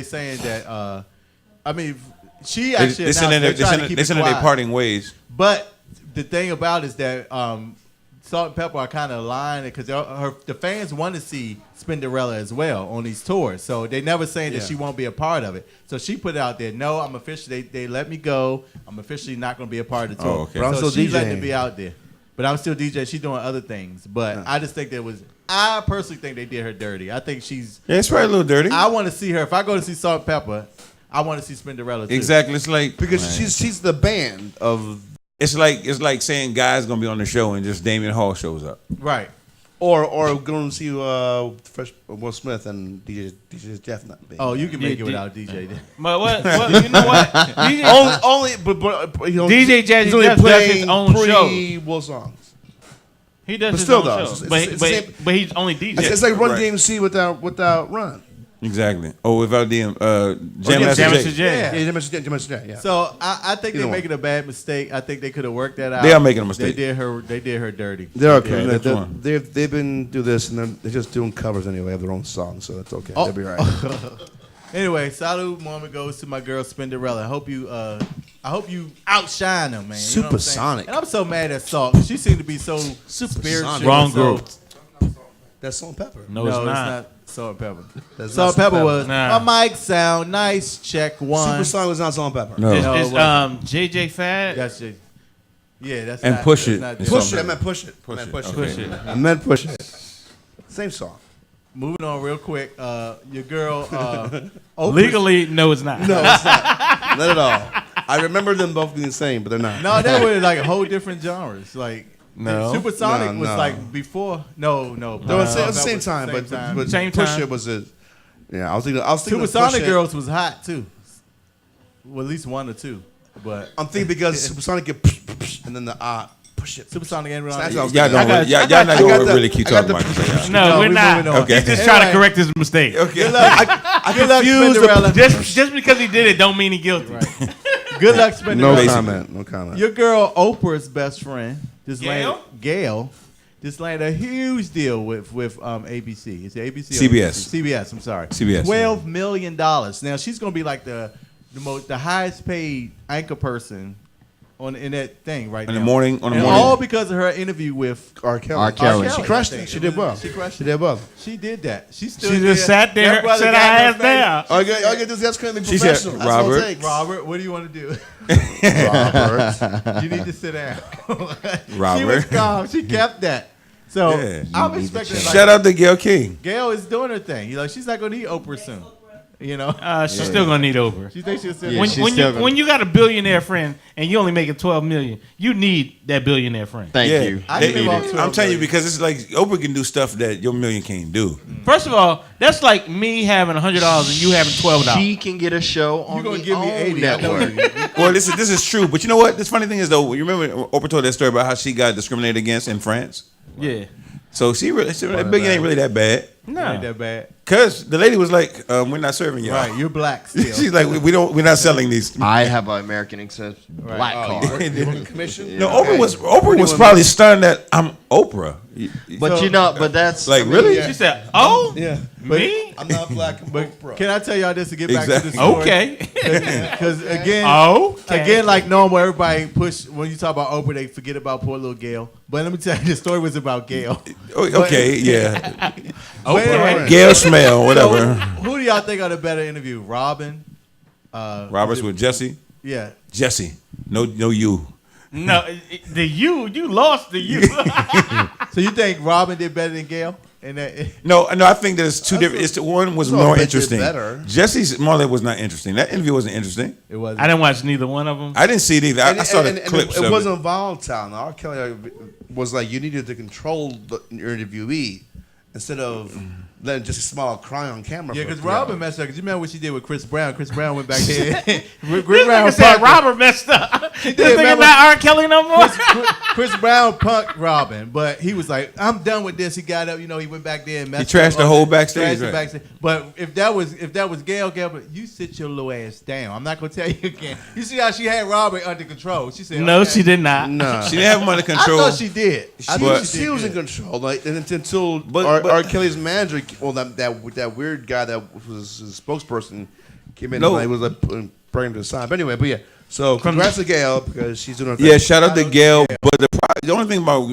saying that. I mean, she actually They sent announced in they're trying to keep it their quiet. parting ways. But the thing about it is that Salt and Pepper are kind of aligned because the fans want to see Spinderella as well on these tours. So they never saying that she won't be a part of it. So she put it out there, no, I'm officially, they let me go. I'm officially not going to be a part of the tour. Oh, okay. But I'm So still she's letting DJing. it be out there. But I'm still DJ. She's doing other things. But I just think I personally think they did her dirty. I think she's. Yeah, it's probably a little dirty. I want to see her. If I go to see Salt and Pepper, I want to see Spinderella too. Exactly. It's like Because she's the band of it's like saying guys gonna be on the show and just Damian Hall shows up. Right. or going to see Fresh Will Smith and DJ Jeff not being. Oh, you can make it Yeah, without DJ. But what you know what? DJ, only but you know, DJ Jazzy he's only Jeff does playing his own show. pre-Will songs. He does But his still own though, show. it's the same- But he's only DJ. It's like Run Right. DMC without Run. Exactly. Oh, without the Jam yeah, Master Jam Jay. Master Jay. Yeah. Yeah, Jam Master Jay, yeah. So I think Either they're one. making a bad mistake. I think they could have worked that out. They are making a mistake. They did her dirty. They're okay. Yeah, that's fine. They've been do this and they're just doing covers anyway of their own songs, so that's okay. Oh. They'll be right. Anyway, salute moment goes to my girl Spinderella. I hope you outshine them, man. You know what I'm saying? Supersonic. And I'm so mad at Salt. She seemed to be so spiritual. Wrong so- group. That's Salt and Pepper. No, it's not. Salt and Pepper. That's Salt not and Pepper Pepper. was Nah. my mic sound nice. Check one. Supersonic was not Salt and Pepper. No. It's, No, it it's wasn't. JJ Fad. That's it. Yeah, that's And not, Push that's It. not It's them. Push it. I meant push it. I meant push it. Push it. I meant push it. Same song. Moving on real quick. Your girl. Oprah- Legally, no, it's not. No, it's not. Not at all. I remember them both being the same, but they're not. No, they were like whole different genres. Like No. Supersonic No, was no. like before. No. They were at the same time, but Same Push time. It was a. Yeah, I was thinking. Supersonic Push It. Girls was hot too. Well, at least one or two. But I'm thinking because Supersonic get and then the push it. Supersonic and That's what I Ron. was Y'all thinking. don't. Y'all not I got gonna the- really keep I got talking the- about this. No, we're we not. moving on. Okay. He's just trying to Anyway. correct his mistake. Good luck. I Good luck, confused Spinderella. Just because he did it, don't mean he guilty. Good luck, Spinderella. No Basically. comment. No comment. Your girl Oprah's best friend, Gail, just landed a huge deal with ABC. Is it ABC? or CBS. ABC? CBS. I'm sorry. CBS. $12 million. Now she's gonna be like the highest paid anchor person in that thing right On now. the morning. On the And morning. all because of her interview with R. Kelly. R. Kelly. She crushed I it. think. She did well. She crushed She it. did well. She did that. She stood She just sat there, That brother said got her no ass face. down. I get this. That's kind of She said, professional. That's all Robert. it takes. Robert, what do you want to do? Robert. You need to sit down. She Robert. was calm. She kept that. So Yeah. I'm expecting. Like, Shout out to Gail King. Gail is doing her thing. She's not gonna need Oprah soon. She's still gonna need Oprah. She thinks she'll still. Yeah, When, she's when still you gonna- when you got a billionaire friend and you only making $12 million, you need that billionaire friend. Thank Yeah. you. I They- give up I'm 12 telling you million. because it's like Oprah can do stuff that your million can't do. First of all, that's like me having $100 and you having $12. She can get a show on You gonna the give me own 80? I know network. you. Well, this is true, but you know what? This funny thing is though. You remember Oprah told that story about how she got discriminated against in France. Yeah. So that billion ain't really that bad. Ain't No. that bad. Cause the lady was like, "We're not serving y'all." Right, you're black still. She's like, we're not selling these. I have an American Express black card. Commission? No, Oprah was probably stunned that I'm Oprah. But but that's like really. She said, "Oh, Yeah. me? I'm not black. I'm Oprah. Can I tell y'all this to get back to the Exactly. story? Okay." Because again, Okay. again, like normal, everybody push when you talk about Oprah, they forget about poor little Gail. But let me tell you, the story was about Gail. Okay, yeah. But- Gail Smell, whatever. Who do y'all think are the better interview? Robin? Roberts with Jesse. Yeah. Jesse. No, you. No, you lost the you. So you think Robin did better than Gail? And that, No, I think there's two different. It's one was So more they did interesting. better. Jesse's Marley was not interesting. That interview wasn't interesting. it was. I didn't watch neither one of them. I didn't see it either. I saw the clips. It of wasn't volatile. Now, R. Kelly was like, you needed to control your interviewee instead of letting Jesse Small cry on camera. Yeah, for because 3 Robin hours. messed up. Because you remember what she did with Chris Brown? Chris Brown went back there. Chris This nigga said Robert messed up. This nigga remember- not R. Kelly no more. Chris Brown punked Robin, but he was like, "I'm done with this." He got up, he went back there and messed. He trashed up, the whole backstage, trashed the right. backstage. But if that was Gail, but you sit your little ass down. I'm not gonna tell you again. You see how she had Robin under control? She said, No, okay. she did not. No. She didn't have him under control. I thought she did. I thought She was in control, like, and until But- R. Kelly's manager, well, that weird guy that was his spokesperson came in No. and he was like bringing him to the side. But anyway, so congrats to Gail because she's doing her thing. Yeah, shout out to Gail. But the only thing about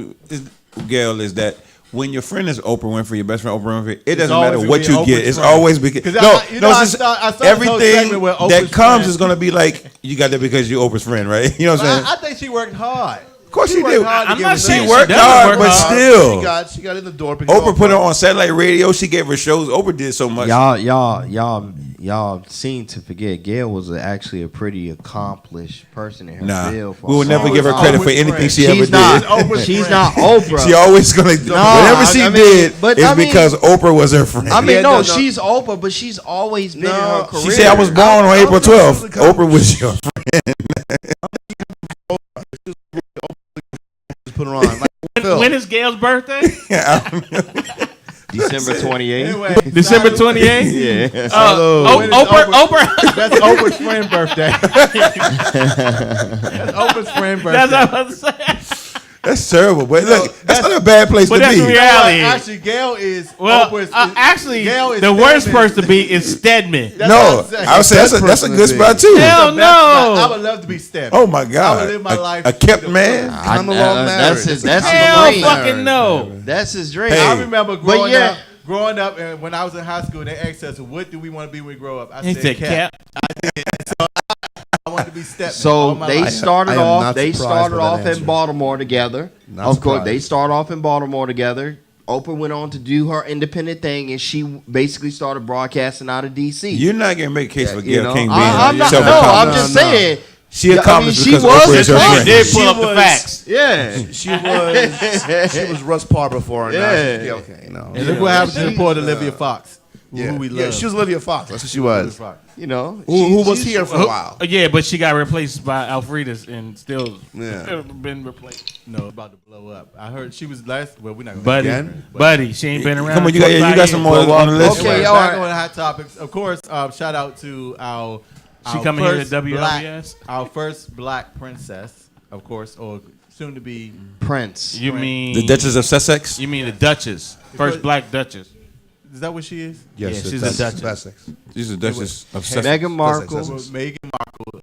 Gail is that when your friend is Oprah Winfrey, your best friend Oprah Winfrey, it doesn't always matter gonna what be you Oprah's get. It's friend. always because 'Cause no, I saw this whole everything segment with Oprah's that comes friend. is gonna be like you got that because you're Oprah's friend, right? You know what I'm saying? I think she worked hard. Of course she worked did. hard to I'm get not with saying She that. worked doesn't hard, work but hard. still, She got in the door. because Oprah put her on satellite radio. She gave her shows. Oprah did so much. Y'all seem to forget Gail was actually a pretty accomplished person in her Nah, field. for we will a never long give her time. credit for anything she ever She's not. did. She's not Oprah. She always gonna whatever she did but is I mean- because Oprah was her friend. I mean, Yeah, no, no. she's Oprah, but she's always been in her career. She said I was born on April 12th. Oprah was your put her on. Like, When is Gail's birthday? December 28th. Anyway, December 28th? Yeah. Oprah. That's Oprah's friend birthday. That's Oprah's friend birthday. That's what I was saying. That's terrible, but look, that's not a bad place to But that's be. the reality. Actually, Gail is Well, Oprah's. actually, Gail is the worst Stedman. person to be is Stedman. That's No, what I'm saying. I would say that's a good spot too. Hell The best spot. I no. would love to be Stedman. Oh my I would God, live my life. a kept man. common law marriage. That's Hell his dream. fucking no. That's his dream. Hey. I remember But yeah. growing up, and when I was in high school, they asked us, "What do we want to be when we grow up?" I He said Cap. Cap. I wanted to be Stedman. So all my they life. started I am off. not They surprised started by that off in answer. Baltimore together. Not Of course, surprised. they started off in Baltimore together. Oprah went on to do her independent thing, and she basically started broadcasting out of DC. You're not gonna make a case for You Gail know? King being I'm not. No, I'm self-accomplished. just saying. She accomplished she because was Oprah is her his friend. Did She pull up the was- facts. Yeah. she was Russ Parr before. And now Yeah. she's okay. No. And look what happened to the poor Olivia Fox, Yeah. who we Yeah, love. she was Olivia Fox. That's what she was. You know, Who was here for a while. Yeah, but she got replaced by Alfreda's and still Yeah. been replaced. No, about to blow up. I heard she was last. Well, we're not going Buddy, to buddy, she ain't been around. Come on, you got some more on the list. Okay, all back right. on the hot topics. Of course, shout out to our She coming here to first WLVS? our first black princess, of course, or soon to be. Prince. You mean The Duchess of Sussex. You mean the Duchess? First black Duchess. Is that what she is? Yeah, she's a Duchess. She's a Duchess of Sussex. Meghan Markle. Meghan Markle,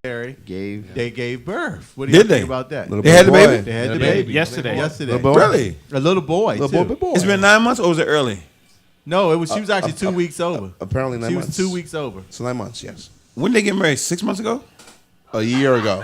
Harry gave. They gave birth. What do you Did think they? about that? They had the baby? They had the baby. baby Yesterday. Yesterday. Little boy? Really? A little boy. Little too. boy. It's been 9 months, or was it early? No, it was. She was actually 2 weeks over. Apparently 9 She months. was 2 weeks over. So 9 months, yes. When did they get married? 6 months ago? A year ago.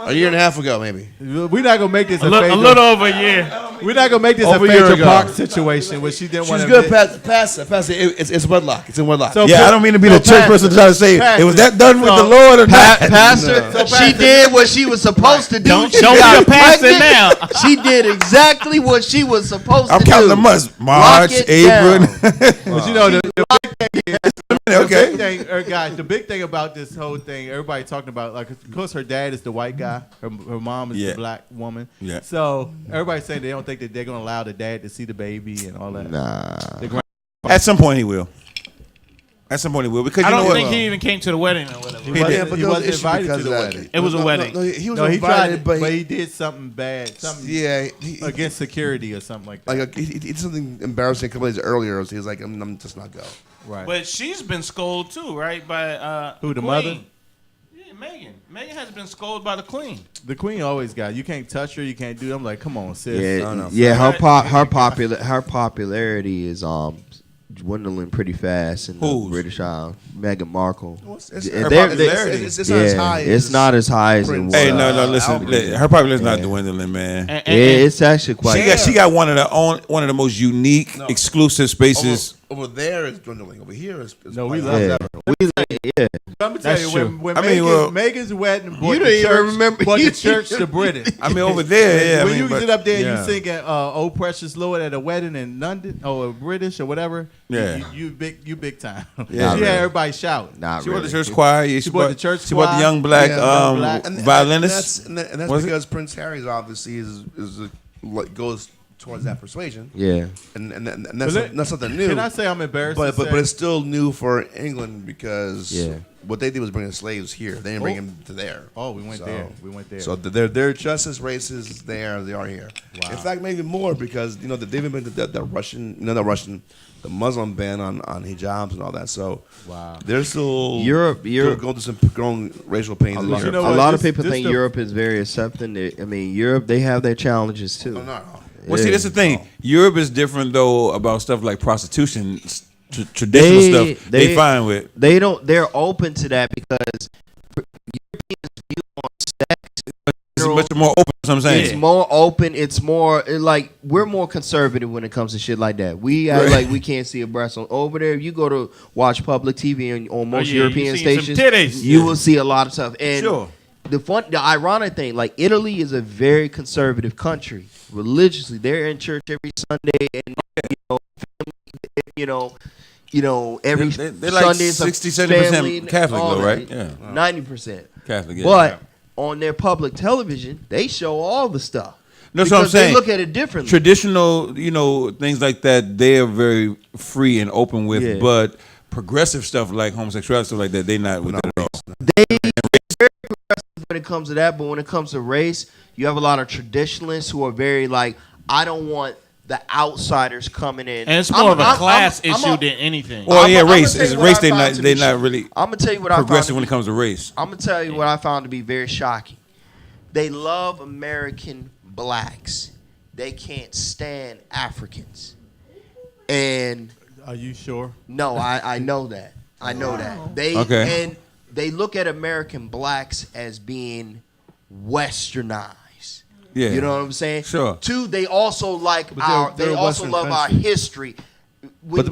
A year and a half ago, maybe. We're not gonna make this A little over a year. We're not gonna make this Over a a year Phaedra ago. Park situation where she didn't She want was to. good. Pass it. It's wedlock. It's in wedlock. So- Yeah, I don't mean to be the church person to try to say it was that done with the Lord or not. Pastor, So she Pastor- did what she was supposed to do. Don't She be got a pastor pregnant. now. She did exactly what she was supposed I'm to do. counting the months. March, Lock it April. down. But you know the big thing is, Okay. the big thing, guys. The big thing about this whole thing, everybody talking about, like, of course, her dad is the white guy, her mom is Yeah. the black woman. Yeah. So everybody's saying they don't think that they're gonna allow the dad to see the baby and all that. Nah. The At some point he will. At some point he will because I you know don't what? think he even came to the wedding or whatever. He did. He wasn't invited to the wedding. It was a wedding. No, he was No, he invited, tried, but he did something bad. Something against security or something like that. Like he did something embarrassing a couple days earlier. So he was like, I'm just not go. Right. But she's been scolded too, right? By Who, the Queen. mother? Yeah, Megan. Megan has been scolded by the Queen. The Queen always got. You can't touch her. You can't do. I'm like, come on, sis. Yeah, her popularity is dwindling pretty fast in the British Isle. Meghan Markle. It's not as high as it was. Hey, no, listen. Her popularity is not dwindling, man. It's actually quite. She got one of the most unique, exclusive spaces. Over there is dwindling. Over here is no, we love that. I'm gonna tell That's you true. when Megan's wedding, You don't even remember. Brought the church to Britain. I mean, over there, yeah. When you sit up there and you singing "Oh Precious Lord" at a wedding in London or British or whatever, yeah, you big time. Yeah, she had everybody shouting. She brought the church choir. Yeah, she brought the church. She brought the young black violinist. And that's because Prince Harry's obviously goes towards that persuasion. Yeah, and that's something new. Can I say I'm embarrassed? But it's still new for England because what they did was bring the slaves here. They didn't bring them to there. Oh, we went there. We went there. So they're just as racist there as they are here. Wow. In fact, maybe more because they've been the Muslim ban on hijabs and all that. So they're still Europe going through some growing racial pains. A lot of people think Europe is very accepting. I mean, Europe, they have their challenges too. Well, see, that's the thing. Europe is different though about stuff like prostitution, traditional stuff. They fine with. They're open to that because Europeans view on sex. It's much more open. That's what I'm saying. It's more open. It's more like we're more conservative when it comes to shit like that. We act like we can't see a breast on over there. If you go to watch public TV on most European stations, you will see a lot of stuff. And the ironic thing, like Italy is a very conservative country religiously. They're in church every Sunday, and every they're like Sunday 60-70% Catholic though, right? Yeah, 90% Catholic. Yeah. But on their public television, they show all the stuff. That's what I'm saying. They look at it differently. Traditional, things like that, they are very free and open with. Yeah. But progressive stuff like homosexuality, stuff like that, they're not with that at all. They very progressive when it comes to that, but when it comes to race, you have a lot of traditionalists who are very like, I don't want the outsiders coming in. And it's more of a class issue than anything. Well, race. It's race. They're not really. I'm gonna tell you what progressive when it comes to race. I'm gonna tell you what I found to be very shocking. They love American blacks. They can't stand Africans. And are you sure? No, I know that. I know that. And they look at American blacks as being westernized. Yeah. You know what I'm saying? Sure. Two, they also they also love our history. But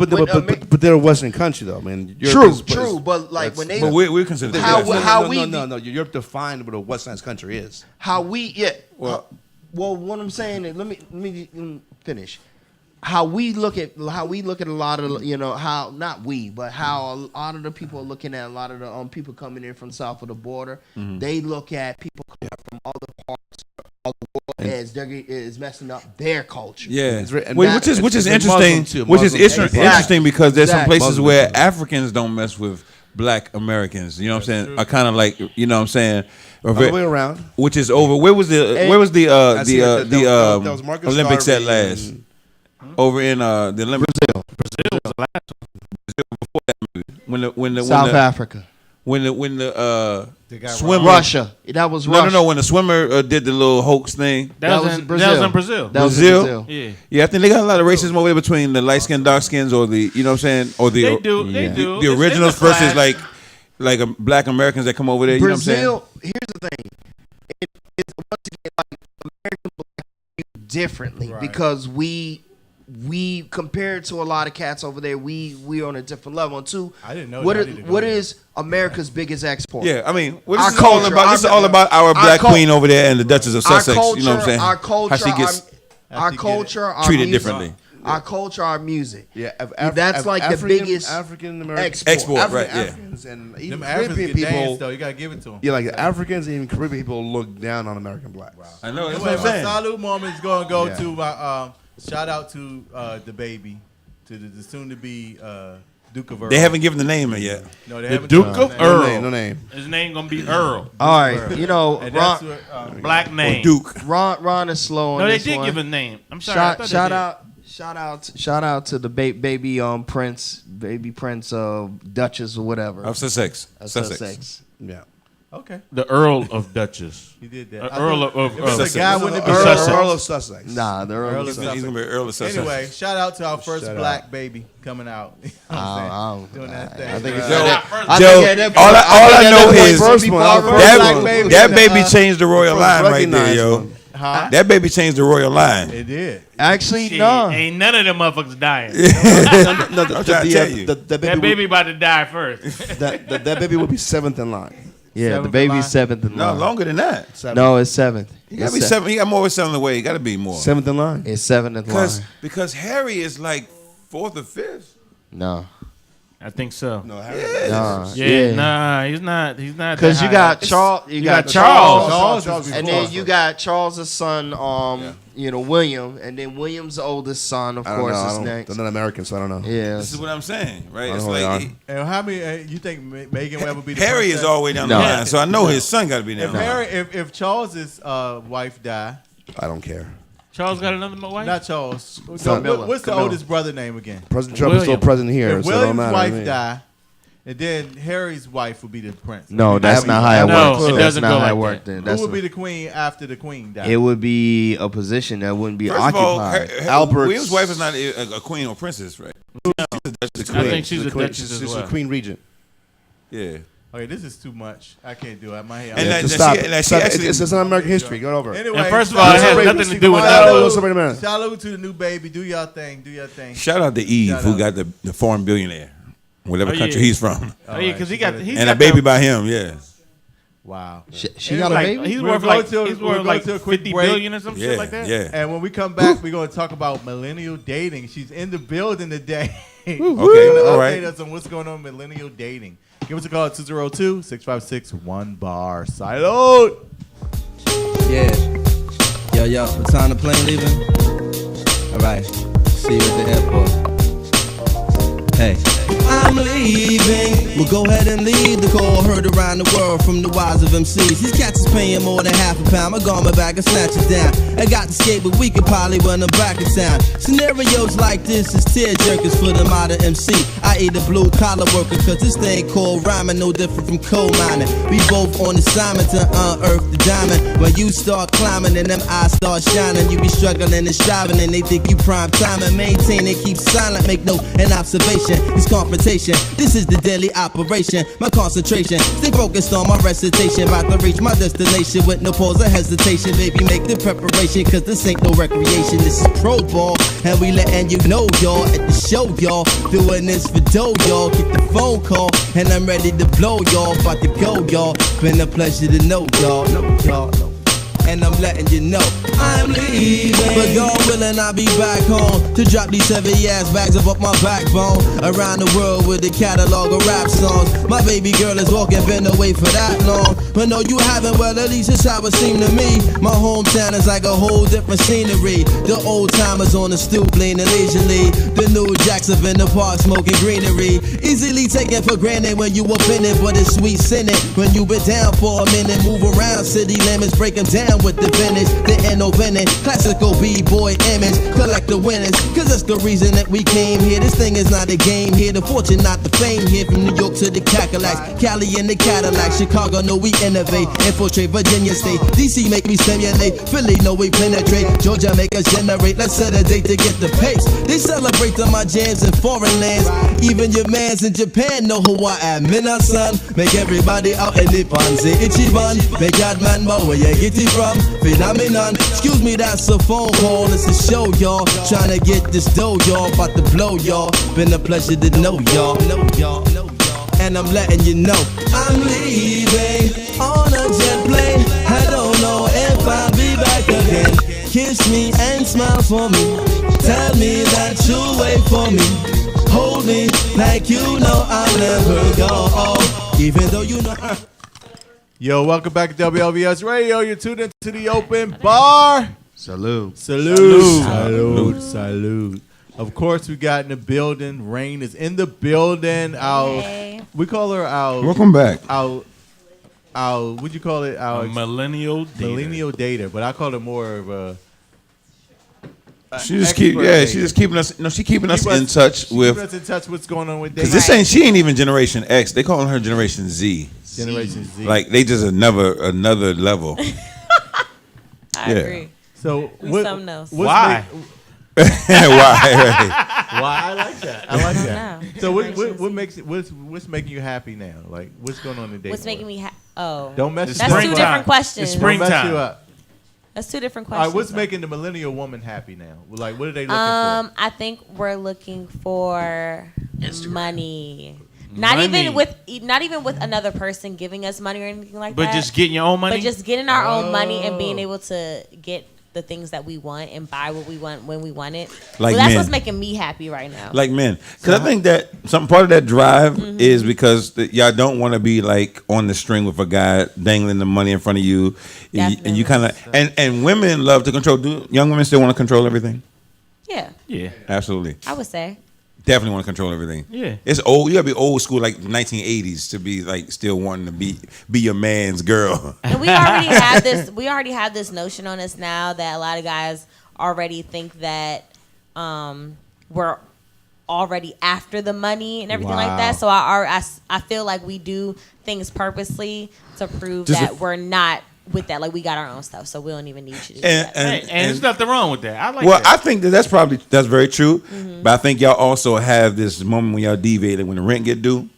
they're a Western country though, man. True. But like when they, but we consider no. Europe defined what a westernized country is. How we well, what I'm saying is, let me finish. How we look at a lot of how not we but how a lot of the people are looking at a lot of the people coming in from south of the border. Mm-hmm. They look at people coming from other parts of the world as is messing up their culture. Yeah, which is interesting. Interesting because there's some places where Africans don't mess with Black Americans. You know what I'm saying? Are kind of like what I'm saying. All the way around. Which is over. Where was the Olympics at last? Over in the Olympics. Brazil was the last one. Brazil before that movie. South Africa. When the swimmer Russia. That was Russia. No. When the swimmer did the little hoax thing. That was in Brazil. That was in Brazil. Brazil. Yeah. I think they got a lot of racism over there between the light skin, dark skins, or the what I'm saying, or the they do. The originals versus like Black Americans that come over there. Brazil. You know what I'm saying? Here's the thing. It's once again like American Black people differently because we compared to a lot of cats over there, we on a different level. And two, I didn't know what is America's biggest export? Yeah, I mean, this is all about our Black queen over there and the Duchess of Sussex. Culture, you know what I'm saying? Our culture, how she gets our culture, our treated music, differently. Our culture, our music. Yeah, that's like the biggest African American export, right? Africans and even Caribbean people. Dance, though, you gotta give it to them. Yeah, like the Africans and even Caribbean people look down on American blacks. Wow. I know. That's what what I'm saying. My salute moment is gonna go to my shout out to the baby, to the soon-to-be Duke of Earl. They haven't given the name yet. No, they The haven't. Duke given of the Earl. name. No name. His name gonna be Earl. All right, you know, And that's Ron, what, Black name. Or Duke. Ron is slow on No, they this did one. give a name. I'm sorry. I thought they did. Shout out to the baby Prince of Duchess or whatever. Of Sussex. Of Sussex. Sussex. Yeah. Okay. The Earl of Duchess. He did that. Earl of If it's Sussex. a guy, wouldn't it be Sussex. Earl of Sussex. Nah, the Earl of He's Sussex. gonna be Earl of Sussex. Anyway, shout out to our first Shout black out. baby coming out. You know what I'm saying? Doing that thing. I think it's Joe, that. all I know is first one. that baby changed the royal line right there, yo. Huh? That baby changed the royal line. It did. Actually, Shit, no. ain't none of them motherfuckers dying. No, I'm trying to tell you. that That baby about to die first. that baby would be 7th in line. Yeah, Seventh the in baby's line? 7th in No, line. longer than that. 7th. No, it's 7th. He gotta be 7. He got more 7 away. He gotta be more. 7th in line. It's 7th in line. Because Harry is like 4th or 5th. No. I think so. No, Harry. Nah. Yeah, nah, he's not. He's not. Because that you high. got Charles. You got Charles. And then you got Charles' son, William, and then William's oldest son, of I don't course, know. is next. They're not American, so I don't know. Yeah. This is what I'm saying, right? I It's don't know like who And how many? You think Megan will ever be? The Harry princess? is all the way down the No. line, so I know his son got to be down If the Harry, line. if Charles's wife die, I don't care. Charles got another wife. not Charles. Camilla. What's the Camilla. oldest brother name again? President Trump is still William. president here, If so it don't William's matter. wife to me. die, and then Harry's wife would be the prince. No, that's not how it No, works. it That's doesn't not go how it like worked. that. Then. Who That's would be the queen after the queen died? it would be a position that wouldn't be First of all, occupied. Albert's- William's wife is not a queen or princess, right? I think she's a queen. duchess as She's well. a queen regent. Yeah. Okay, this is too much. I can't do it. My head. And Yeah, that- just that stop she- it. that she Stop it. actually- It's not American history. Go over. Anyway, And first of all, it has salute- nothing to do with salute- that. Salute to the new baby. Do your thing. Do your thing. Shout out to Eve, Shout who out. got the foreign billionaire, whatever Oh, country yeah. he's from, Oh yeah, because he got. He's and got a baby the- by him. Yeah. Wow. She got a like, baby? He's We'll worth go like to- he's we'll worth go like to a quick 50 break. billion or some Yeah. shit like that. Yeah. And when we come back, we're going to talk about millennial dating. She's in the building today. Okay. Gonna All update right. us on what's going on with millennial dating. Give us a call at 202-656-1BAR. Salute. Yeah. Yo, what time the plane leaving? All right. See you at the airport. Hey. I'm leaving. We'll go ahead and lead the call. Heard around the world from the wise of MCs. These cats is paying more than half a pound. My garment bag and snatch it down. I got to skate, but we could probably run them back in town. Scenarios like this is tear jerkers for the modern MC. I eat a blue collar worker, cause this thing called rhyming no different from coal mining. We both on assignment to unearth the diamond. When you start climbing and them eyes start shining, you be struggling and striving and they think you prime time and maintain and keep silent. Make note and observation. It's confrontation. This is the daily operation. My concentration. Stay focused on my recitation. About to reach my destination with no pause or hesitation. Baby, make the preparation, cause this ain't no recreation. This is pro ball. And we letting you know, y'all, at the show, y'all. Doing this for dough, y'all. Get the phone call. And I'm ready to blow, y'all. About to go, y'all. Been a pleasure to know, y'all. And I'm letting you know I'm leaving. But God willing, I'll be back home to drop these heavy ass bags up my backbone. Around the world with a catalog of rap songs. My baby girl is walking, been away for that long. But no, you haven't, well, at least it's how it seemed to me. My hometown is like a whole different scenery. The old timers on the stoop leaning leisurely. The new jacks up in the park smoking greenery. Easily taken for granted when you up in it, but it's sweet sinning when you been down for a minute. Move around city limits, break them down with the vintage. The end no vintage, classical b-boy image. Collect the winners, cause that's the reason that we came here. This thing is not a game here, the fortune, not the fame here. From New York to the Cadillacs, Cali in the Cadillac, Chicago, no we innovate, infiltrate Virginia State, DC make me stimulate, Philly, no we penetrate, Georgia make us generate. Let's set a date to get the pace. They celebrate to my jams in foreign lands. Even your mans in Japan know who I am. Minna son, make everybody out in the pan say Ichiban. Make that man bow where you get it from. Phenomenon, excuse me, that's a phone call. It's a show, y'all. Trying to get this dough, y'all. About to blow, y'all. Been a pleasure to know y'all. And I'm letting you know I'm leaving on a jet plane. I don't know if I'll be back again. Kiss me and smile for me. Tell me that you'll wait for me. Hold me like you know I'll never go. Even though you know. Yo, welcome back to WLVS Radio. You're tuned into the open bar. Salute. Salute. Salute. Salute. Of course, we got in the building. Rain is in the building. We call her our. Welcome back. Our what'd you call it? Our millennial dater. But I call it more of a. She just keeping us. No, she keeping us in touch with. Keeping us in touch with what's going on with Because dating. she ain't even Generation X. They calling her Generation Z. Generation Z. Like they just another level. I agree. So something else. Why? Why? Why? I like that. I like that. So what makes it? What's making you happy now? Like what's going on today? What's making me happy? Oh, don't mess. That's two different questions. It's springtime. Don't mess you up. That's two different All questions. right, what's making the millennial woman happy now? Like, what are they looking for? I think we're looking for money. Money. Not even with another person giving us money or anything like But that. just getting your own money? But just getting our own money and being able to get the things that we want and buy what we want when we want it. Like that's men. what's making me happy right now. Like men, because I think that some part of that drive is because y'all don't want to be like on the string with a guy dangling the money in front of you, and you kind of and women love to control. Do young women still want to control everything? Yeah, Absolutely. I would say. Definitely want to control everything. Yeah. It's old. You gotta be old school, like 1980s, to be like still wanting to be your man's girl. And we already have this. We already have this notion on us now that a lot of guys already think that we're already after the money and everything like that. So I feel like we do things purposely to prove that we're not with that. Like we got our own stuff, so we don't even need you to do that. And there's nothing wrong with that. I like well, that. I think that's very true. But I think y'all also have this moment when y'all deviate, like when the rent get due.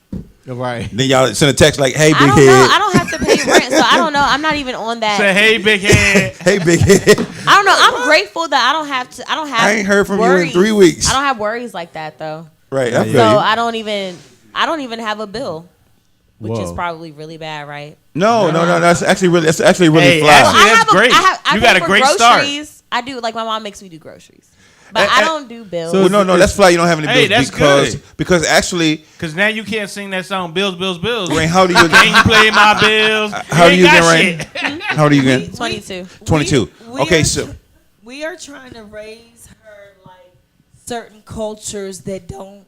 Right. Then y'all send a text like, "Hey, big head." I don't have to pay rent, so I don't know. I'm not even on that. Say, "Hey, big head." Hey, big head. I don't know. I'm grateful that I don't have to. I don't have. I ain't heard from worries. you in 3 weeks. I don't have worries like that though. Right. I feel So you. I don't even have a bill, which is probably really bad, right? No. That's actually really fly. Actually, that's great. I You got pay a for great groceries. start. I do. Like my mom makes me do groceries, but I don't do bills. So no, that's fly. You don't have any bills Hey, that's good. because actually, Because now you can't sing that song, Bills, Bills, Bills. Rain, how do you Can you play my bills? How do you ain't get got Rain? shit. How do you get? 22. 22. We Okay, are so we are trying to raise her like certain cultures that don't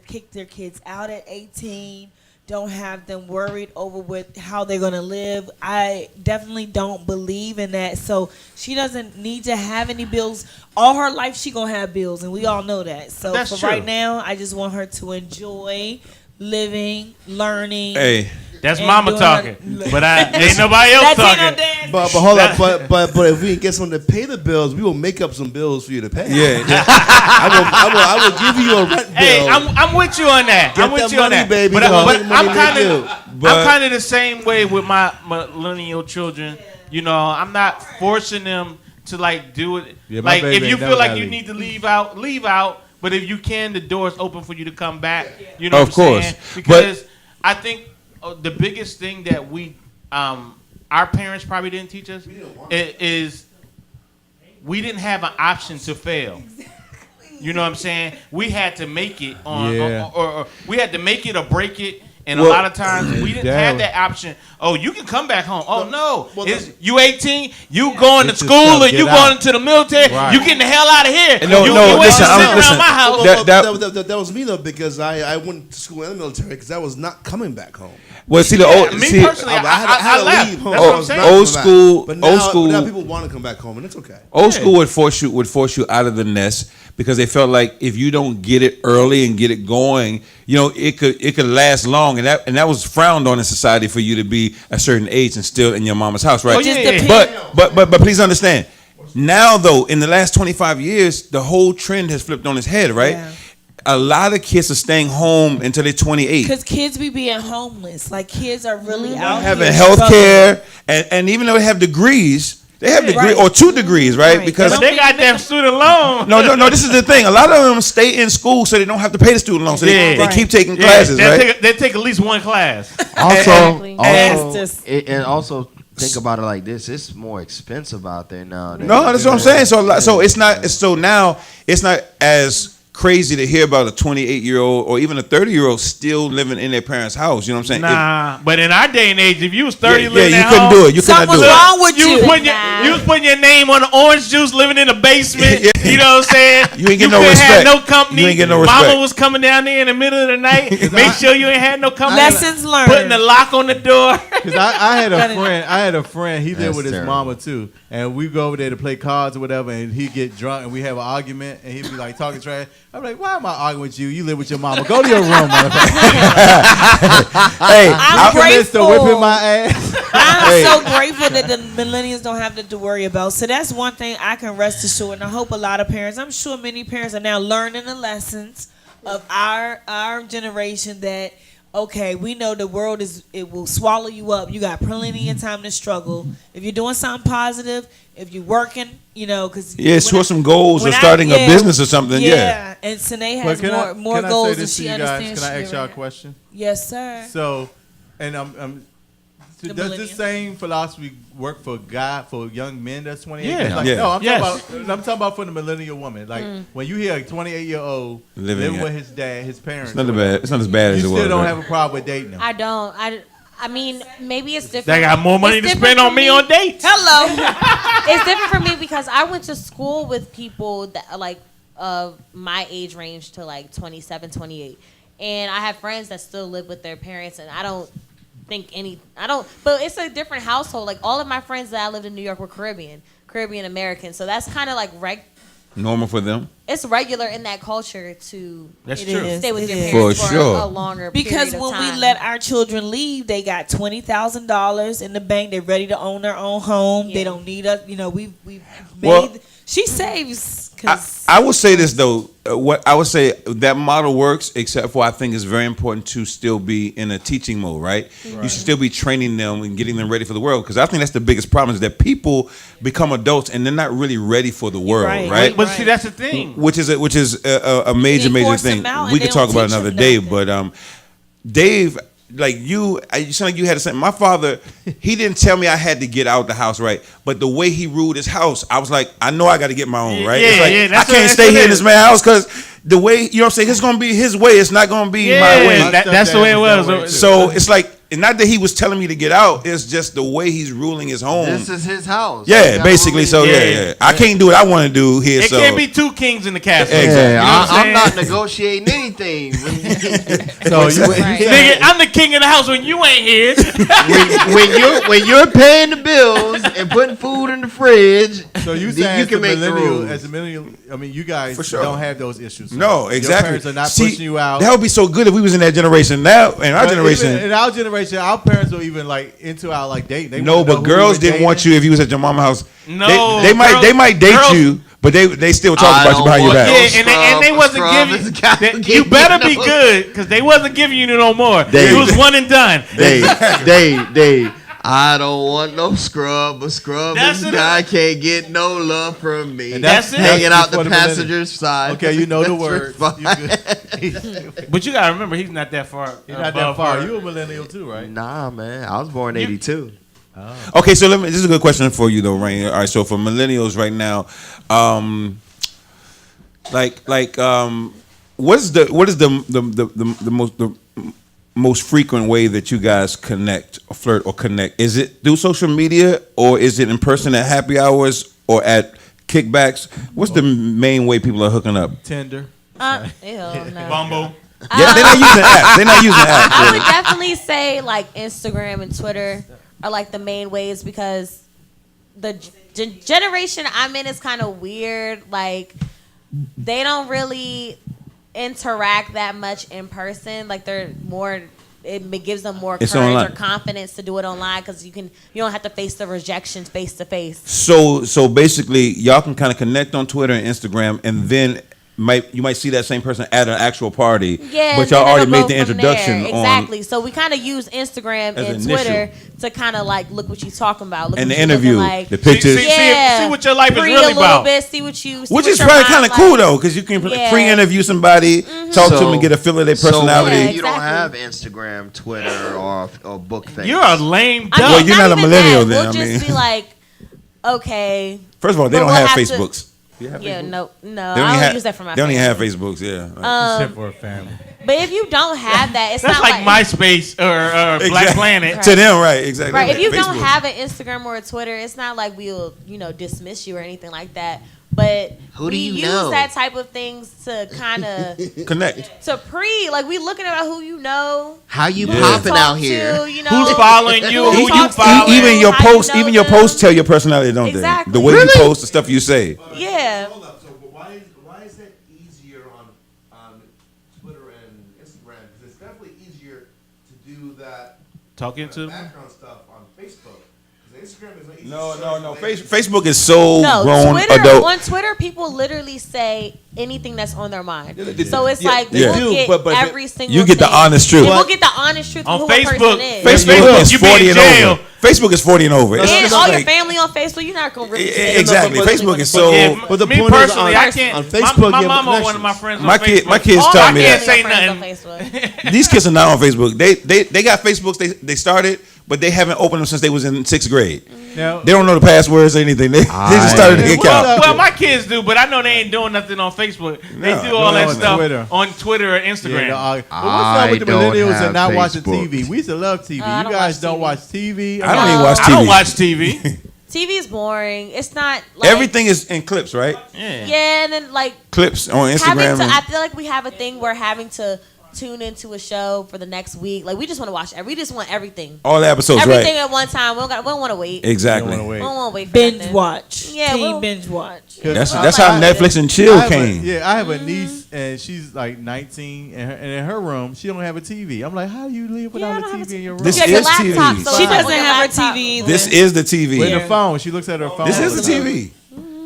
kick their kids out at 18. Don't have them worried over with how they're gonna live. I definitely don't believe in that. So she doesn't need to have any bills. All her life she gonna have bills, and we all know that. So That's for true. right now, I just want her to enjoy living, learning. hey, That's and mama doing talking. her- But ain't nobody else That's ain't talking. no dance. But hold up, but if we can get someone to pay the bills, we will make up some bills for you to pay. yeah. I will give you a rent bill. Hey, I'm with you on that. Get I'm with that you on money, that, baby. But, Don't but make money I'm make kind of the same way with my millennial children. You know, I'm not forcing them to like do it. Yeah, my Like baby if you ain't feel never like gotta you leave. need to leave out. But if you can, the door's open for you to come back. You know Of what I'm course. saying? Because I think the biggest thing that our parents probably didn't teach us is we didn't have an option to fail. You know what I'm saying? We had to make it or we had to make it or break it. And a lot of times we didn't have that option. Oh, you can come back home. Oh no, you 18, you going to Get your school stuff, or get you out. going to the military? Right. You getting the hell out of here. No, you no, ain't listen, sitting around listen. my house. That was me though, because I went to school in the military because I was not coming back home. Well, see the old, me see, personally, I had to left. leave home. That's I what I'm was saying. not Old coming back. school- But old school- now people want to come back home, and it's okay. old school would force you out of the nest because they felt like if you don't get it early and get it going, you know, it could last long, and that was frowned on in society for you to be a certain age and still in your mama's house, right? Oh, yeah. But please understand. Now though, in the last 25 years, the whole trend has flipped on its head, right? Yeah. A lot of kids are staying home until they're 28. Because kids be being homeless. Like kids are really out Having here health struggling. care, and even though they have degrees, they have degree or 2 degrees, right? Right. Because But they got them student loan. no. This is the thing. A lot of them stay in school so they don't have to pay the student loan. So they Yeah. keep taking classes, right? They take at least one class. And also think about it like this: it's more expensive out there now. No, that's what I'm saying. So it's not. So now it's not as crazy to hear about a 28-year-old or even a 30-year-old still living in their parents' house. You know what I'm saying? Nah, but in our day and age, if you was 30 you living at couldn't home, do it. You couldn't do it. Something's wrong with you. You was putting your name on the orange juice, living in the basement. You know what I'm saying? You ain't get no couldn't respect. have no company. You ain't get no respect. Mama was coming down there in the middle of the night. Make sure you ain't had no company. Lessons learned. Putting the lock on the door. Because I had a friend. He lived That's with his terrible. mama too, and we go over there to play cards or whatever, and he'd get drunk, and we have an argument, and he'd be like talking trash. I'm like, why am I arguing with you? You live with your mama. Go to your room, motherfucker. Hey, I'm grateful. Whipping my ass. I'm so grateful that the millennials don't have to worry about. So that's one thing I can rest assured, and I hope a lot of parents, I'm sure many parents are now learning the lessons of our generation that, okay, we know the world it will swallow you up. You got plenty of time to struggle. If you're doing something positive, if you're working, you know, because towards some goals or starting a business or something. Yeah. And Sine But has more can I goals say than this to she you guys? understands. Can I she ask y'all a right. question? Yes, sir. So, and does millennial. this same philosophy work for young men that's 28? Yeah. Like, Yeah. No, Yes. I'm talking about for the millennial woman. Like when you hear a 28-year-old living with his dad, his parents, It's not as bad as you it was. still don't right? have a problem with dating them. I don't. I mean, maybe it's different. They got more money It's to different spend on for me on dates. Hello. It's different for me because I went to school with people that are like of my age range to like 27, 28. And I have friends that still live with their parents, and I don't but it's a different household. Like all of my friends that I lived in New York were Caribbean American. So that's kind of like Normal for them. it's regular in that culture to That's It true. is. stay with your It is. parents For for sure. a longer Because period of when time. we let our children leave, they got $20,000 in the bank. They're ready to own their own home. Yeah. They don't need us. You know, we've made. Well, she saves. 'Cause I would say this though. What I would say that model works, except for I think it's very important to still be in a teaching mode, right? You should still be training them and getting them ready for the world, because I think that's the biggest problem is that people become adults and they're not really ready for the world, right? But see, that's the thing. Which is a major force them thing. out and We they could talk don't about teach another them day, nothing. but Dave, like you sound like you had something. My father, he didn't tell me I had to get out the house, right? But the way he ruled his house, I was like, I know I got to get my own, right? Yeah, it's like, yeah, I that's can't what stay it here in is. this man's house because the way, you know what I'm saying, it's going to be his way. It's not going to be my way. That's the way it was. So it's like, and not that he was telling me to get out, it's just the way he's ruling his home. This is his house. Yeah, basically. So yeah. I can't do what I want to do here. It so can't be two kings in the castle. Exactly. You know what I'm I'm not saying? negotiating anything. So you, Nigga, I'm the king of the house when you ain't here. when you're paying the bills and putting food in the fridge, so you then saying you as can a make the millennial, rules. as a millennial, I mean, you guys For sure. don't have those issues. No, exactly. Your parents are not See, pushing you out. That would be so good if we was in that generation. Now, in our But generation, even in our generation, our parents were even like into our like dating. They no, wanna know but who girls we didn't dating. want you if you was at your mama's house. No, they might date girls- you, but they still talk I about you don't behind your want back. Yeah, and they wasn't giving. You better be good because they wasn't giving you no more. They- It was one and done. They. I don't want no scrub, but scrub That's this it. guy can't get no love from me. And That's it. Hanging That's out the before the passenger's side. Okay, you know the That's words. fine. You good. But you gotta remember, he's not that far. You're not that above far. her. You a millennial too, right? Nah, man. I was born in 82. Okay, so this is a good question for you though, Rain. All right, so for millennials right now, what is the most frequent way that you guys connect or flirt or connect? Is it through social media or is it in person at happy hours or at kickbacks? What's the main way people are hooking up? Tinder. Ew, no. Bumble. Yeah, they're not using apps. They're not using apps. I would definitely say like Instagram and Twitter are like the main ways because the generation I'm in is kind of weird. Like they don't really interact that much in person. Like they're more. It gives them more It's courage online. or confidence to do it online because you don't have to face the rejections face to face. So basically, y'all can kind of connect on Twitter and Instagram, and then you might see that same person at an actual party. Yeah, but y'all then already it'll made go the from introduction there. on. Exactly. So we kind of use Instagram As and initial. Twitter to kind of like look what you talking about, look And what the you looking interview, like. the pictures. See what your life is Pre really a little about. bit, see what you. See Which what is your probably mind kind of like. cool though, because you can Yeah. pre-interview somebody, talk to them, and get a feel of their personality. So you don't have Instagram, Twitter, or book face. You're a lame duck. Well, you're not a even millennial that. then. We'll I just mean, be like, okay. first of all, they but don't we'll have to- Facebooks. You have Yeah, Facebook? no, They I only don't have, use that for my They only family. have Facebooks, yeah. Except for a family. But if you don't have that, it's That's not like MySpace or Black Exactly. Planet. To them, right? Exactly. Right. If you don't Facebook. have an Instagram or a Twitter, it's not like we'll, dismiss you or anything like that. But Who do we you use know? that type of things to kind of Connect. like we looking about who you know, How you who popping talk out to, here? Who's following you? Who you talks to following? Even your how you posts, know even your them. posts tell your personality, don't Exactly. they? The way you post, the stuff you say. Yeah. Hold up. So why is that easier on Twitter and Instagram? Because it's definitely easier to do that Talking to them. background stuff on Facebook. Because Instagram is not easy. No. Facebook is so No, grown Twitter. adult. On Twitter, people literally say anything that's on their mind. they- So it's yeah, like they we'll do, get but every single. You get the thing. honest truth. And we'll get the honest truth On of who a Facebook, person is. Facebook is you be 40 in and jail. over. Facebook is 40 and over. It's And just all your like- family on Facebook, you're not gonna really say Exactly. anything Facebook is on so. Yeah, But the me point is personally, on- I can't. on Facebook, my you have mama, one of my connections. friends. My on kid- Facebook. my kids All tell I me can't that. say Friends on nothing. Facebook. These kids are not on Facebook. They got Facebooks. They started, but they haven't opened them since they was in 6th grade. Now, They don't know the passwords or anything. They just started an account. Well, my kids do, but I know they ain't doing nothing on Facebook. They No. do all that on stuff Twitter. on Twitter or Instagram. but what's up with the I don't millennials have and not watching Facebook. TV? We used to love TV. I You don't guys watch don't TV. watch TV. I don't even watch TV. I don't watch TV. TV is boring. It's not like, Everything is in clips, right? Yeah. Yeah, and then like Clips on Instagram. I feel like we have a thing where having to tune into a show for the next week. Like we just want to watch. We just want everything. All the episodes, Everything right? at one time. We don't want to wait. Exactly. We don't want to wait. For Binge nothing. watch. Yeah, Team we'll- binge watch. That's I- how I- Netflix and chill I have came. I have a niece and she's like 19, and in her room she don't have a TV. I'm like, how do you live without a TV in your room? This You got your is laptop, TV. so She it's doesn't on your have her laptop. TV either. This is the TV. With the phone, she looks at her phone. This is the TV.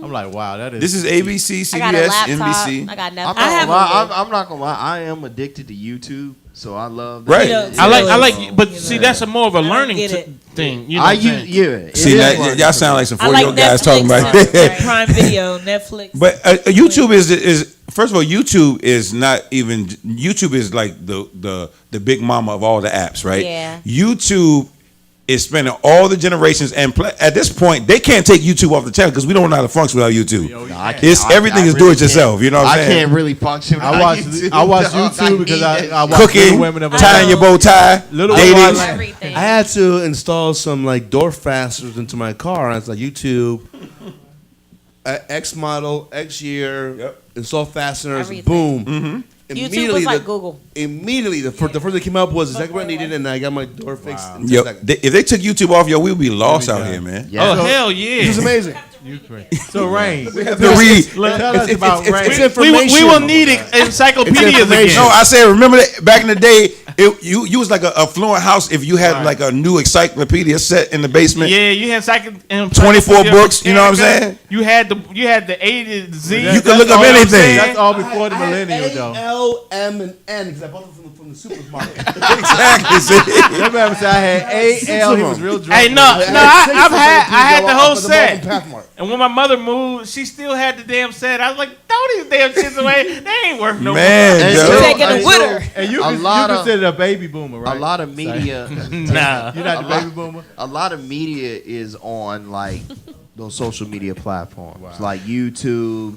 I'm like, wow, that is. This is ABC, I got a CBS, laptop. NBC. I got I'm Netflix. not, gonna lie, I'm not gonna lie. I am addicted to YouTube, so I love that. Right. I like, but see, that's a more of a learning get it. thing. You know I what I'm saying? use it See, is now, learning y'all for sound me. like some I like 40-year-old guys talking about Netflix, that. Prime Video, Netflix. But YouTube is first of all, YouTube is not even. YouTube is like the big mama of all the apps, right? Yeah. YouTube is spending all the generations, and at this point, they can't take YouTube off the channel because we don't know how to function without YouTube. No, I can't. It's everything I is really do it yourself. You know what I'm I saying? can't really function. I without watch YouTube, I watch dog. YouTube because need I that watch Cooking, Little Women of tying your bow tie, Little dating. Women of Everything. I had to install some like door fasteners into my car. And it's like YouTube, X model, X year, install fasteners, Everything. boom. YouTube was like Google. Immediately, the first thing that came up was exactly what I needed, and I got my door fixed in 10 Yo, seconds. if they took YouTube off, yo, we'd be lost out here, man. Yeah. Oh hell yeah! It was amazing. So Rain, We have to read. tell us about Rain. It's We information. will need encyclopedias again. No, I said, remember that back in the day, you was like a affluent house if you had like a new encyclopedia set in the basement. Yeah, you had 24 books, you know what I'm saying? You had the A to Z. You could look up anything. That's all before the millennial, though. L, M, and N because I bought them from the supermarket. Exactly. See? Your man said I had A, L. He was real drunk. Hey, no, I had the whole set. Pathmark. And when my mother moved, she still had the damn set. I was like, throw these damn shits away. They ain't worth no Man, more. yo. Taking it with her. And you A lot of- considered a baby boomer, right? A lot of media. Nah. You're not the baby boomer? A lot of media is on like those social media platforms like YouTube,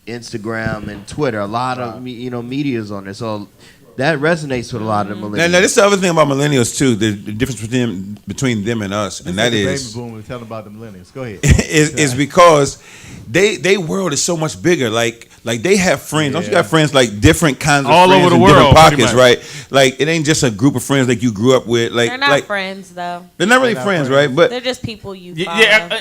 Instagram, and Twitter. A lot of media is on there, so that resonates with a lot of the millennials. Now, this is the other thing about millennials too. The difference between them and us, and that the is baby boomer. Tell them about the millennials. Go ahead. is because they world is so much bigger. Like they have friends. Don't you got friends like different kinds of All friends over the in world, different pretty pockets, much. right? Like it ain't just a group of friends like you grew up with. Like They're not like friends though. they're not really friends, right? But They're just people you follow. Yeah,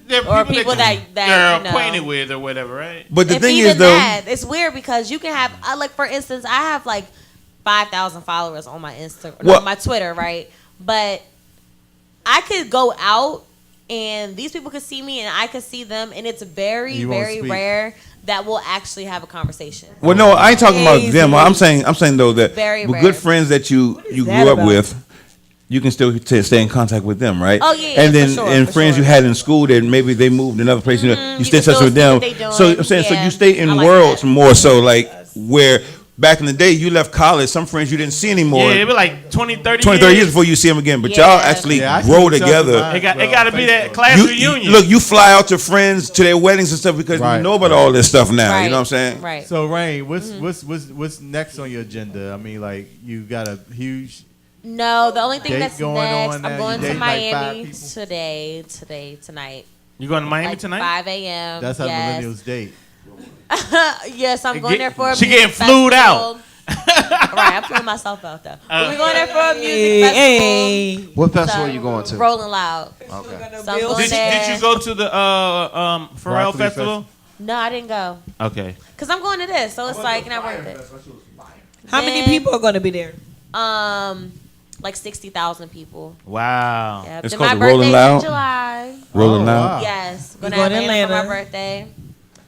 they're Or people that they're you know. acquainted with or whatever, right? but the If thing even is though, that, it's weird because you can have like for instance, I have like 5,000 followers on my Instagram, Well- on my Twitter, right? But I could go out and these people could see me and I could see them, and it's very, You won't very speak. rare that we'll actually have a conversation. well, no, I ain't talking about Crazy. them. I'm saying though that Very with rare. good friends that you that grew up about? with. You can still stay in contact with them, right? Oh, yeah, and for then sure, and for friends sure. you had in school that maybe they moved another place. You stay you in can touch still with see them. what they doing. So I'm saying, so Yeah, you stay in I like worlds that. more so like where back in the day, you left college. Some friends you didn't see anymore. Yeah, it was like 20, 30 years before you see them again. But y'all actually grow together. It got to be that class reunion. Look, you fly out to friends to their weddings and stuff because you know about all this stuff now. Right. You know what I'm saying? Right. So, Rain, what's next on your agenda? I mean, like, you got a huge No, the only thing date that's going next, on I'm now? going You to dating like five Miami people? tonight. You going to Miami Like tonight? 5 a.m. That's how yes. millennials date. Yes, I'm going there for a She music getting flued out. festival. Right, I'm fluing myself out though. We're going there for a music festival. What festival are you going to? Rolling Loud. Okay. So I'm going there. Did you go to the Pharrell Broccoli Festival? No, I didn't go. Okay. Cause I'm going to this, so it's like not worth it. How many people are going to be there? Like 60,000 people. Wow. Yep. It's Then called my the Rolling birthday's Loud? in July. Rolling Loud? Yes. We're Going to going to Atlanta for Atlanta. my birthday.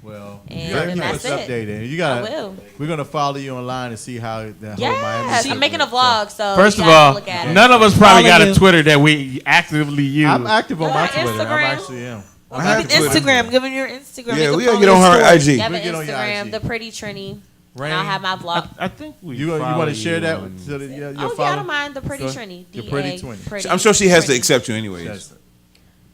Well, And you gotta then keep us that's it. updated. You I gotta. will. We're gonna follow you online and see how the whole Miami. Yes, shit I'm making a went. vlog, so First you of guys all, look at it. none of us probably got Follow a you. Twitter that we actively use. I'm active on my Go to Twitter. I Instagram. actually am. I have Twitter. Instagram. Give them your Instagram. Yeah, They we can gotta get follow on your her story. IG. You have We'll an get on your Instagram, IG. the Pretty Trini, Rain, and I'll have my vlog. I think we. you want follow to share that on- so that your Oh yeah, I follow? don't mind the Pretty Go- Trini. Your Pretty DA, 20. Pretty I'm sure she has to Trini. accept you anyways. Yes.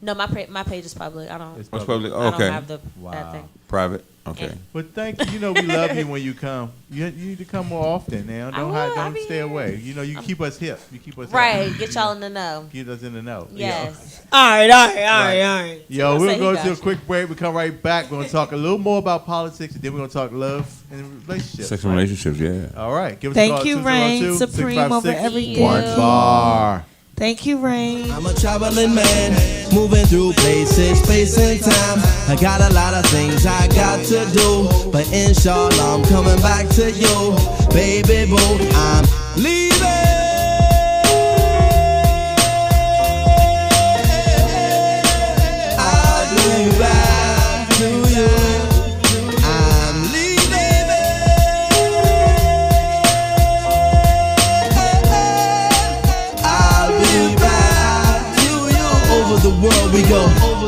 No, my page is public. I don't. It's It's public. public. I Okay. don't have that Wow. thing. Private. Okay. But thank you. You know we love you when you come. You need to come more often now. I will. I'll Don't be stay here. away. You know you keep us hip. You keep us Right, hip. get y'all in the know. Keep us in the know. Yes. All right. Yo, Say we'll he go got to a you. quick break. We'll come right back. We're going to talk a little more about politics, and then we're going to talk love and relationships. Sex and relationships, yeah. All right. Give us a Thank call. you, Rain. 202-656-14 Supreme over everything. Bar. Thank you, Rain. I'm a traveling man, moving through places, space and time. I got a lot of things I got to do, but inshallah I'm coming back to you, baby boo. I'm leaving. I'll be back to you. I'm leaving. I'll be back to you. Over the world we go.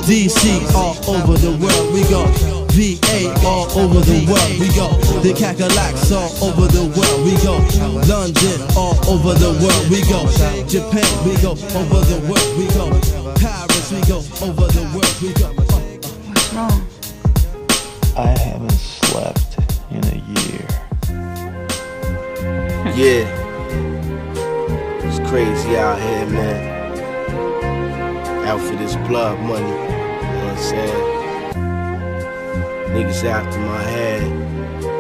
DC all over the world we go. VA all over the world we go. The Cadillacs all over the world we go. London all over the world we go. Japan we go. Over the world we go. Paris we go. Over the world we go. What's wrong? I haven't slept in a year. Yeah. It's crazy out here, man. Out for this blood money. You know what I'm saying? Niggas after my head.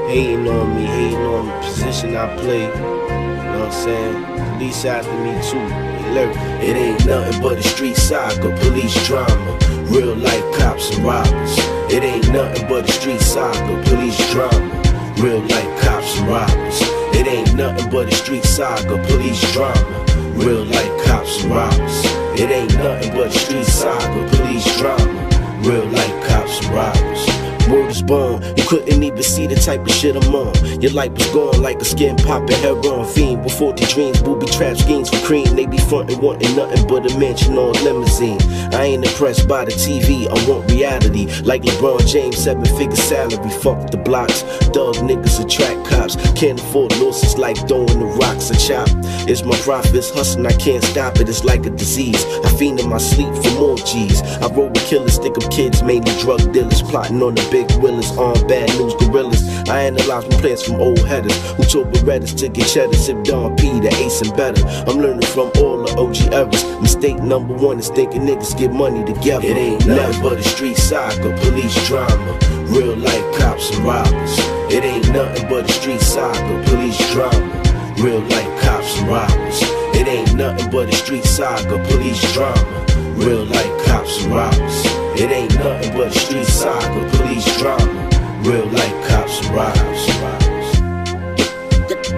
Hating on me, hating on the position I play. You know what I'm saying? Police after me too. They lurk. It ain't nothing but a street saga, police drama. Real life cops and robbers. It ain't nothing but a street saga, police drama. Real life cops and robbers. It ain't nothing but a street saga, police drama. Real life cops and robbers. It ain't nothing but a street saga, police drama. Real life cops and robbers. Word is born, you couldn't even see the type of shit I'm on. Your light was gone like a skin poppin' heroin fiend. With 40 dreams, booby trap schemes for cream. They be frontin' wantin' nothing but a mansion or a limousine. I ain't impressed by the TV, I want reality. Like LeBron James, 7-figure salary. Fuck the blocks, dog niggas attract cops. Can't afford losses like throwing the rocks I chop. It's my profits, hustling, I can't stop it. It's like a disease, I fiend in my sleep for more G's. I roll with killers, stick up kids, mainly drug dealers. Plotting on the big willas, on bad news gorillas. I analyze my plans from old headers who told Berettas to get cheddar, sip Don P, the ace and better. I'm learning from all the OG errors. Mistake number one is thinking niggas get money together. It ain't nothing but a street saga, police drama. Real life cops and robbers. It ain't nothing but a street saga, police drama. Real life cops and robbers. It ain't nothing but a street saga, police drama. Real life cops and robbers. It ain't nothing but a street saga, police drama. Real life cops and robbers.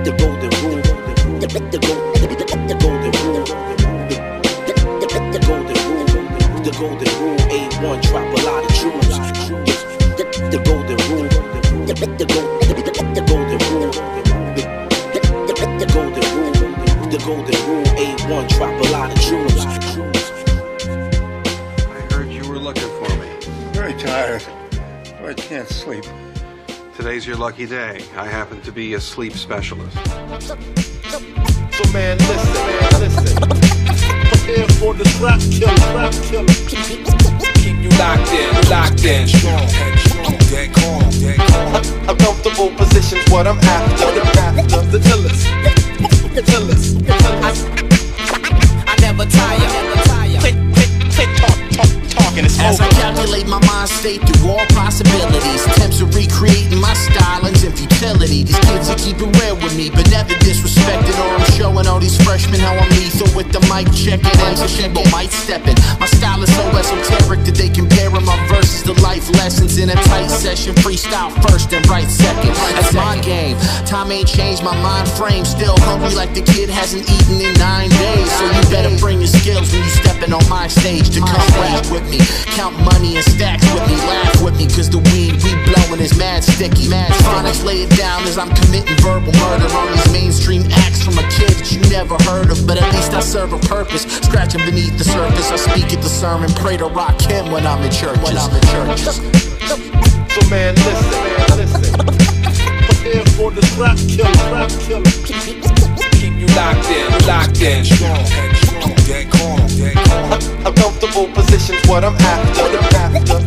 The golden rule. The golden rule. The golden rule. The golden rule. A1 drop a lot of jewels. The golden rule. The golden rule. The golden rule. The golden rule. A1 drop a lot of jewels. I heard you were looking for me. Very tired. I can't sleep. Today's your lucky day. I happen to be a sleep specialist. So man, listen. Prepare for the trap killer. Keep you locked in, strong, dead calm. Uncomfortable positions, what I'm after. The illest. I never tire. Quit talking. As I calculate my mind state through all possibilities, attempts of recreating my stylings and futility. These kids are keeping real with me, but never disrespecting. Or I'm showing all these freshmen how I'm lethal with the mic checking. MC Shimbo might step in. My style is so esoteric that they comparing my verses to life lessons in a tight session. Freestyle first and right second. That's my game. Time ain't changed my mind frame. Still hungry like the kid hasn't eaten in 9 days. So you better bring your skills when you stepping on my stage to come rap with me. Count money and stacks with me, laugh with me, cause the weed we blowing is mad sticky. Phonics lay it down as I'm committing verbal murder on these mainstream acts from a kid that you never heard of. But at least I serve a purpose, scratching beneath the surface. I speak at the sermon, pray to rock him when I'm in churches. So man, listen. Prepare for the trap killer. Keep you locked in, strong, dead calm. Uncomfortable positions, what I'm after.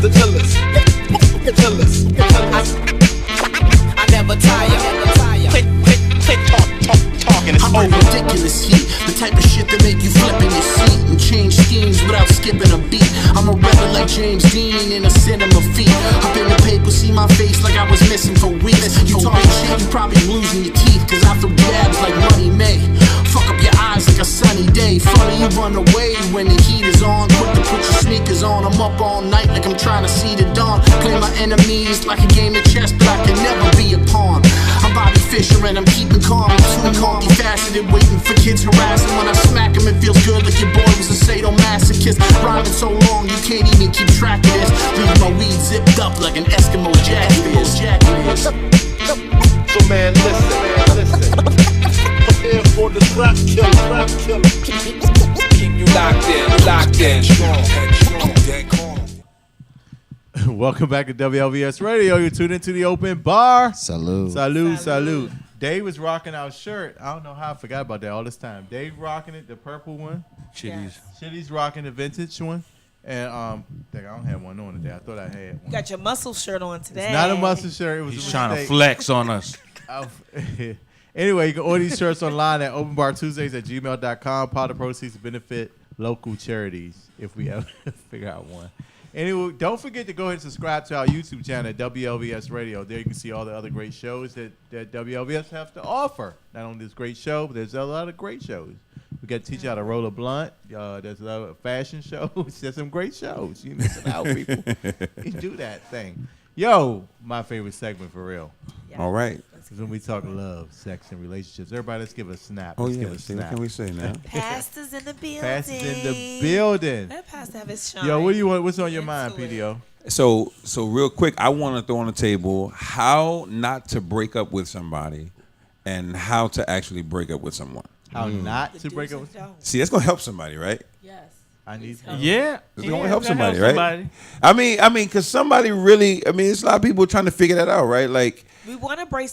The illest. I never tire. Quit talking. I bring ridiculous heat, the type of shit that make you flip in your seat and change schemes without skipping a beat. I'm a rebel like James Dean in a cinema feat. Up in the paper, see my face like I was missing for weeks. You talking shit, you probably losing your teeth, cause I throw jabs like Money May. Fuck up your eyes like a sunny day. Funny you run away when the heat is on. Quick to put your sneakers on. I'm up all night like I'm trying to see the dawn. Play my enemies like a game of chess, but I can never be a pawn. I'm Bobby Fischer and I'm keeping calm. I'm too multifaceted, waiting for kids harassing. When I smack them, it feels good like your boy was a sadomasochist. Rhyming so long you can't even keep track of this. Leave my weed zipped up like an Eskimo jacket is. So man, listen. Prepare for the trap killer. Keep you locked in, strong, dead calm. Welcome back to WLVS Radio. You're tuned into the open bar. Salute. Dave was rocking our shirt. I don't know how I forgot about that all this time. Dave rocking it, the purple one. Chitty's rocking the vintage one. And I don't have one on today. I thought I had one. You got your muscle shirt on today. It's not a muscle shirt. It was He's a trying to mistake. flex on us. Anyway, you can order these shirts online at openbartuesdays@gmail.com. Part of the proceeds benefit local charities if we ever figure out one. Anyway, don't forget to go ahead and subscribe to our YouTube channel at WLVS Radio. There you can see all the other great shows that WLVS have to offer. Not only this great show, but there's a lot of great shows. We got to teach you how to roll a blunt. There's a lot of fashion shows. There's some great shows. You listen out, people. You do that thing. Yo, my favorite segment for real. All right. Because when we talk love, sex, and relationships, everybody, let's give a snap. Oh, Let's yeah. give a See, snap. what can we say now? Pastor's in the building. Pastor's in the building. Let Pastor have his shine. Yo, what do you want? What's on your mind, PDO? So real quick, I want to throw on the table how not to break up with somebody and how to actually break up with someone. How not to break up with See, that's going to help somebody, right? Yes. I need Yeah. It's going to help somebody, right? I mean, because somebody really, there's a lot of people trying to figure that out, right? Like, we want to break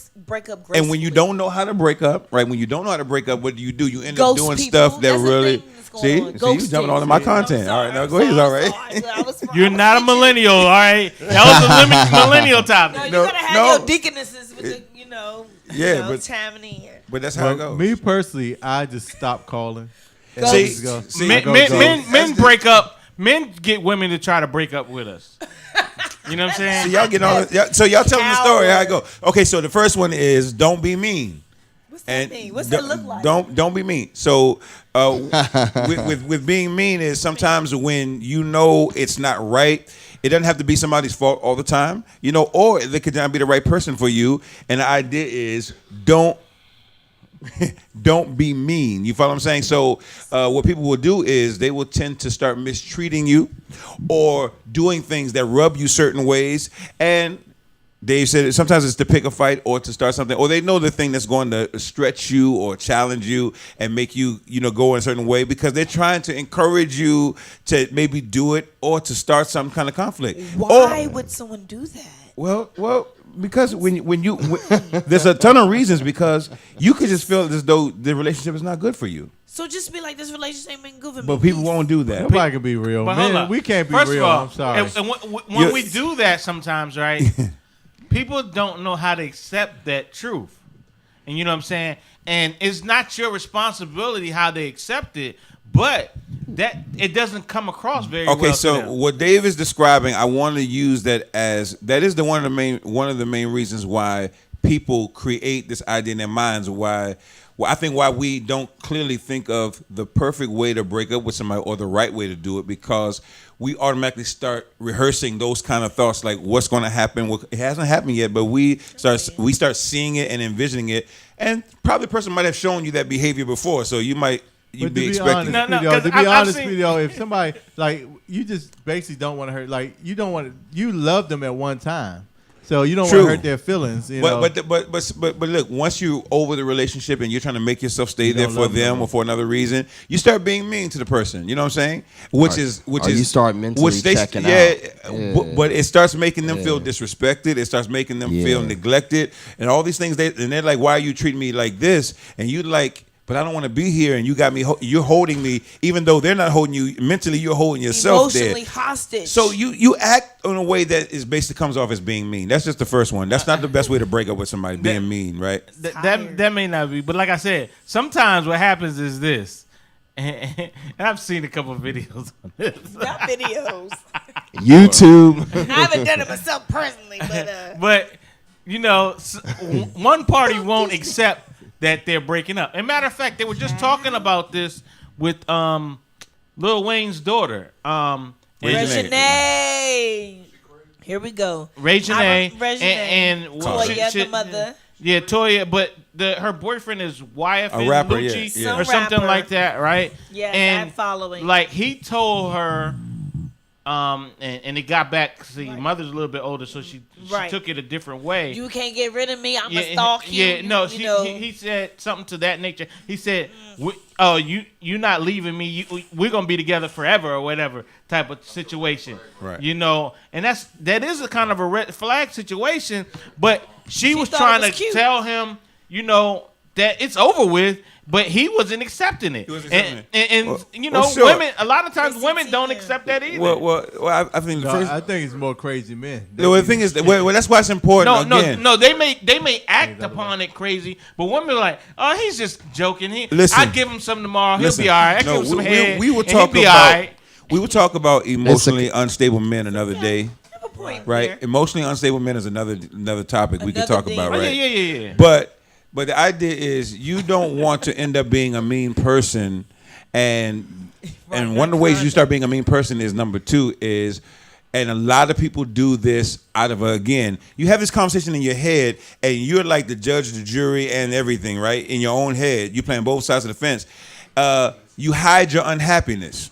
up gracefully. and when you don't know how to break up, right? When you don't know how to break up, what do? You end Ghost up doing people. stuff that That's the really. thing that's See, going on. you Ghosting. jumping on my content. All right, now go ahead. All right. You're not a millennial, all right? That was a millennial topic. No, you gotta have your deaconesses with the, but Tammany. But that's how it goes. Me personally, I just stopped calling. See, Men break up. Men get women to try to break up with us. You know what I'm saying? See, y'all get on. So y'all telling the story how I go. Okay, so the first one is don't be mean. What's that mean? What's that look like? Don't be mean. So with being mean is sometimes when you know it's not right. It doesn't have to be somebody's fault all the time, or they could not be the right person for you. And the idea is don't be mean. You follow what I'm saying? So what people will do is they will tend to start mistreating you or doing things that rub you certain ways. And Dave said sometimes it's to pick a fight or to start something, or they know the thing that's going to stretch you or challenge you and make you, go in a certain way because they're trying to encourage you to maybe do it or to start some kind of conflict. Why would someone do that? Well, because when there's a ton of reasons because you could just feel as though the relationship is not good for you. So just be like, this relationship ain't been good for me. But people won't do that. Nobody can be real. But hold Man, up. we can't be First real. of all, I'm sorry. And when we do that sometimes, right? People don't know how to accept that truth. And you know what I'm saying? And it's not your responsibility how they accept it, but that it doesn't come across very well. Okay, to so them. what Dave is describing, I want to use that as that is one of the main reasons why people create this idea in their minds. Why I think why we don't clearly think of the perfect way to break up with somebody or the right way to do it, because we automatically start rehearsing those kind of thoughts, like what's going to happen. It hasn't happened yet, but we start seeing it and envisioning it, and probably the person might have shown you that behavior before, so you might. You'd be expecting. To be honest, if somebody like you just basically don't want to hurt, like you love them at one time, so you don't want to hurt their feelings. But look, once you're over the relationship and you're trying to make yourself stay there for them or for another reason, you start being mean to the person. You know what I'm saying? You start mentally checking out. But it starts making them feel disrespected. It starts making them feel neglected, and all these things. And they're like, "Why are you treating me like this?" And you like. But I don't want to be here, and you got me. You're holding me, even though they're not holding you. Mentally, you're holding yourself emotionally there. hostage. So you act in a way that is basically comes off as being mean. That's just the first one. That's not the best way to break up with somebody. Being mean, right? That may not be, but like I said, sometimes what happens is this, and I've seen a couple of videos on this. Not videos. YouTube. I haven't done it myself personally, but you know, one party won't accept that they're breaking up. And matter of fact, they were just talking about this with Lil Wayne's daughter, Reginae. Here we go. Reginae and Toya, the mother. Yeah, Toya, but her boyfriend is YFN a rapper, Lucci or something like that, right? Yeah, and I'm following. Like he told her, and it got back. See, mother's a little bit older, so she took it a different way. You can't get rid of me. I'm gonna stalk you. Yeah, no, he said something to that nature. He said, you're not leaving me. We're gonna be together forever or whatever type of situation. Right. You know, and that is a kind of a red flag situation. But she was trying to tell him, you know, that it's over with. But he wasn't accepting it. And you know, women, a lot of times women don't accept that either. Well, I think I think it's more crazy men. The thing is, that's why it's important. No, they may act upon it crazy, but women are like, oh, he's just joking. I give him something tomorrow, he'll be all right. I give him some head, we will talk about emotionally unstable men another day. Right? Emotionally unstable men is another topic we could talk about, right? Yeah. But the idea is you don't want to end up being a mean person, and one of the ways you start being a mean person is number two is, and a lot of people do this out of again, you have this conversation in your head, and you're like the judge, the jury, and everything, right? In your own head, you're playing both sides of the fence. You hide your unhappiness,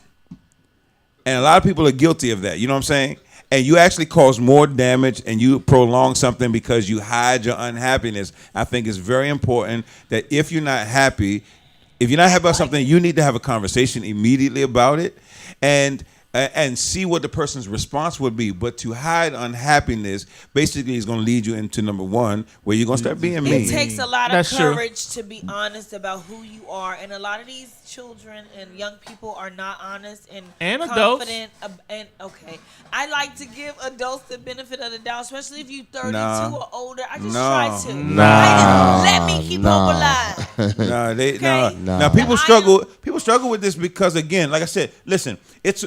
and a lot of people are guilty of that. You know what I'm saying? And you actually cause more damage and you prolong something because you hide your unhappiness. I think it's very important that if you're not happy about something, you need to have a conversation immediately about it and see what the person's response would be. But to hide unhappiness basically is going to lead you into number one, where you're going to start being mean. It takes a lot of courage to be honest about who you are. And a lot of these children and young people are not honest and confident. And I like to give adults the benefit of the doubt, especially if you're 32 or older. I just try to. Let me keep hope alive. Now people struggle. People struggle with this because, again, like I said, listen, this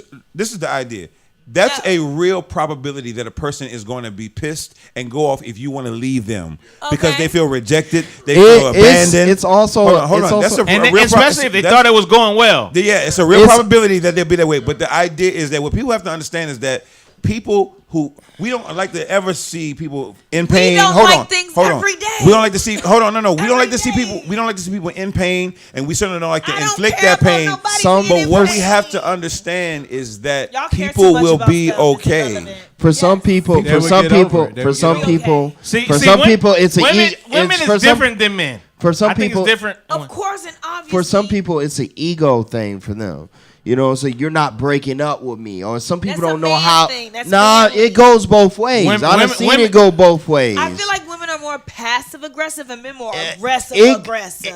is the idea. That's a real probability that a person is going to be pissed and go off if you want to leave them because they feel rejected, they feel abandoned. It's also hold on. That's a real especially if they thought it was going well. Yeah, it's a real probability that they'll be that way. But the idea is that what people have to understand is that people who we don't like to ever see people in pain. We don't like things every day. We don't like to see. Hold on, no. We don't like to see people. We don't like to see people in pain, and we certainly don't like to inflict that pain. But what we have to understand is that people will be okay. For some people, it's different than men. For some people, it's different. Of course, and obviously, for some people, it's an ego thing for them. You know, so you're not breaking up with me. Or some people That's don't a know man how. thing. That's Nah, family. it goes both ways. Women- I've women- seen women- it go both ways. I feel like women are more passive aggressive and men more aggressive. It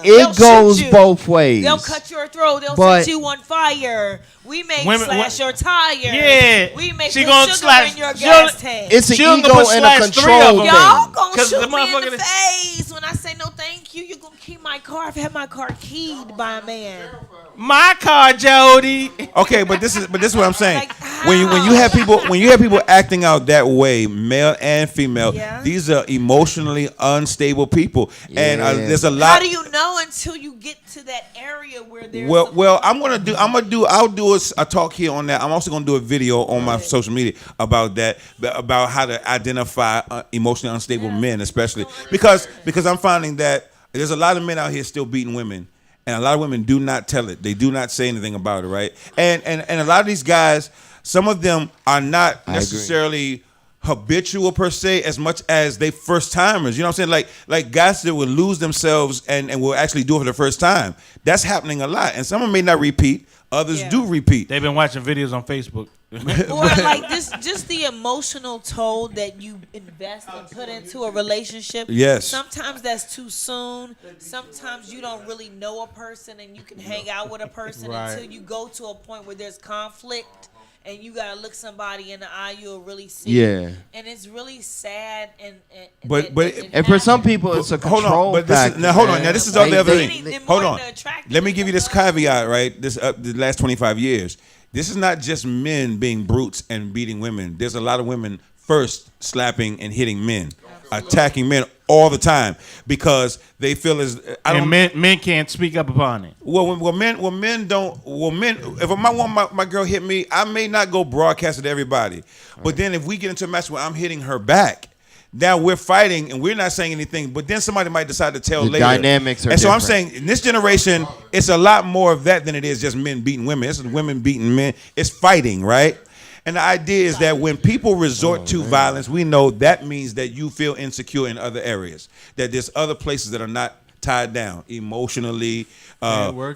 They'll goes shoot you. both ways. They'll cut your throat. They'll But- set you on fire. We may Women- slash your tire. Yeah. We may She put gonna sugar slash- in your she'll- gas tank. It's an She'll ego put and a slash 3 of control them. thing. Y'all gonna 'Cause shoot the me in motherfucker the that- face when I say no thank you. You're gonna keep my car. I've had my car keyed by a man. My car, Jody. Okay, but this is what I'm saying. When you have people acting out that way, male and female, these are emotionally unstable people, and there's a lot. How do you know until you get to that area where there's Well, I'll do a talk here on that. I'm also gonna do a video on my social media about that, about how to identify emotionally unstable men, especially because I'm finding that there's a lot of men out here still beating women. And a lot of women do not tell it. They do not say anything about it, right? And a lot of these guys, some of them are not necessarily habitual per se as much as they first timers. You know what I'm saying? Like guys that will lose themselves and will actually do it for the first time. That's happening a lot. And some of them may not repeat. Others do repeat. They've been watching videos on Facebook. or like this, just the emotional toll that you invest and put into a relationship. Yes. Sometimes that's too soon. Sometimes you don't really know a person and you can hang out with a person until you go to a point where there's conflict and you gotta look somebody in the eye. You'll really see. Yeah. And it's really sad and And for some people, it's a control factor. Hold on. Now this is all the other thing. Hold on. attractive Let me give you this caveat, right? This the last 25 years. This is not just men being brutes and beating women. There's a lot of women first slapping and hitting men, attacking men all the time because they feel as men can't speak up upon it. Men. If my girl hit me, I may not go broadcast it to everybody. But then if we get into a match where I'm hitting her back, now we're fighting and we're not saying anything, but then somebody might decide to tell later. Dynamics are and so I'm different. saying in this generation, it's a lot more of that than it is just men beating women. It's women beating men. It's fighting, right? And the idea is that when people resort to violence, we know that means that you feel insecure in other areas, that there's other places that are not tied down emotionally,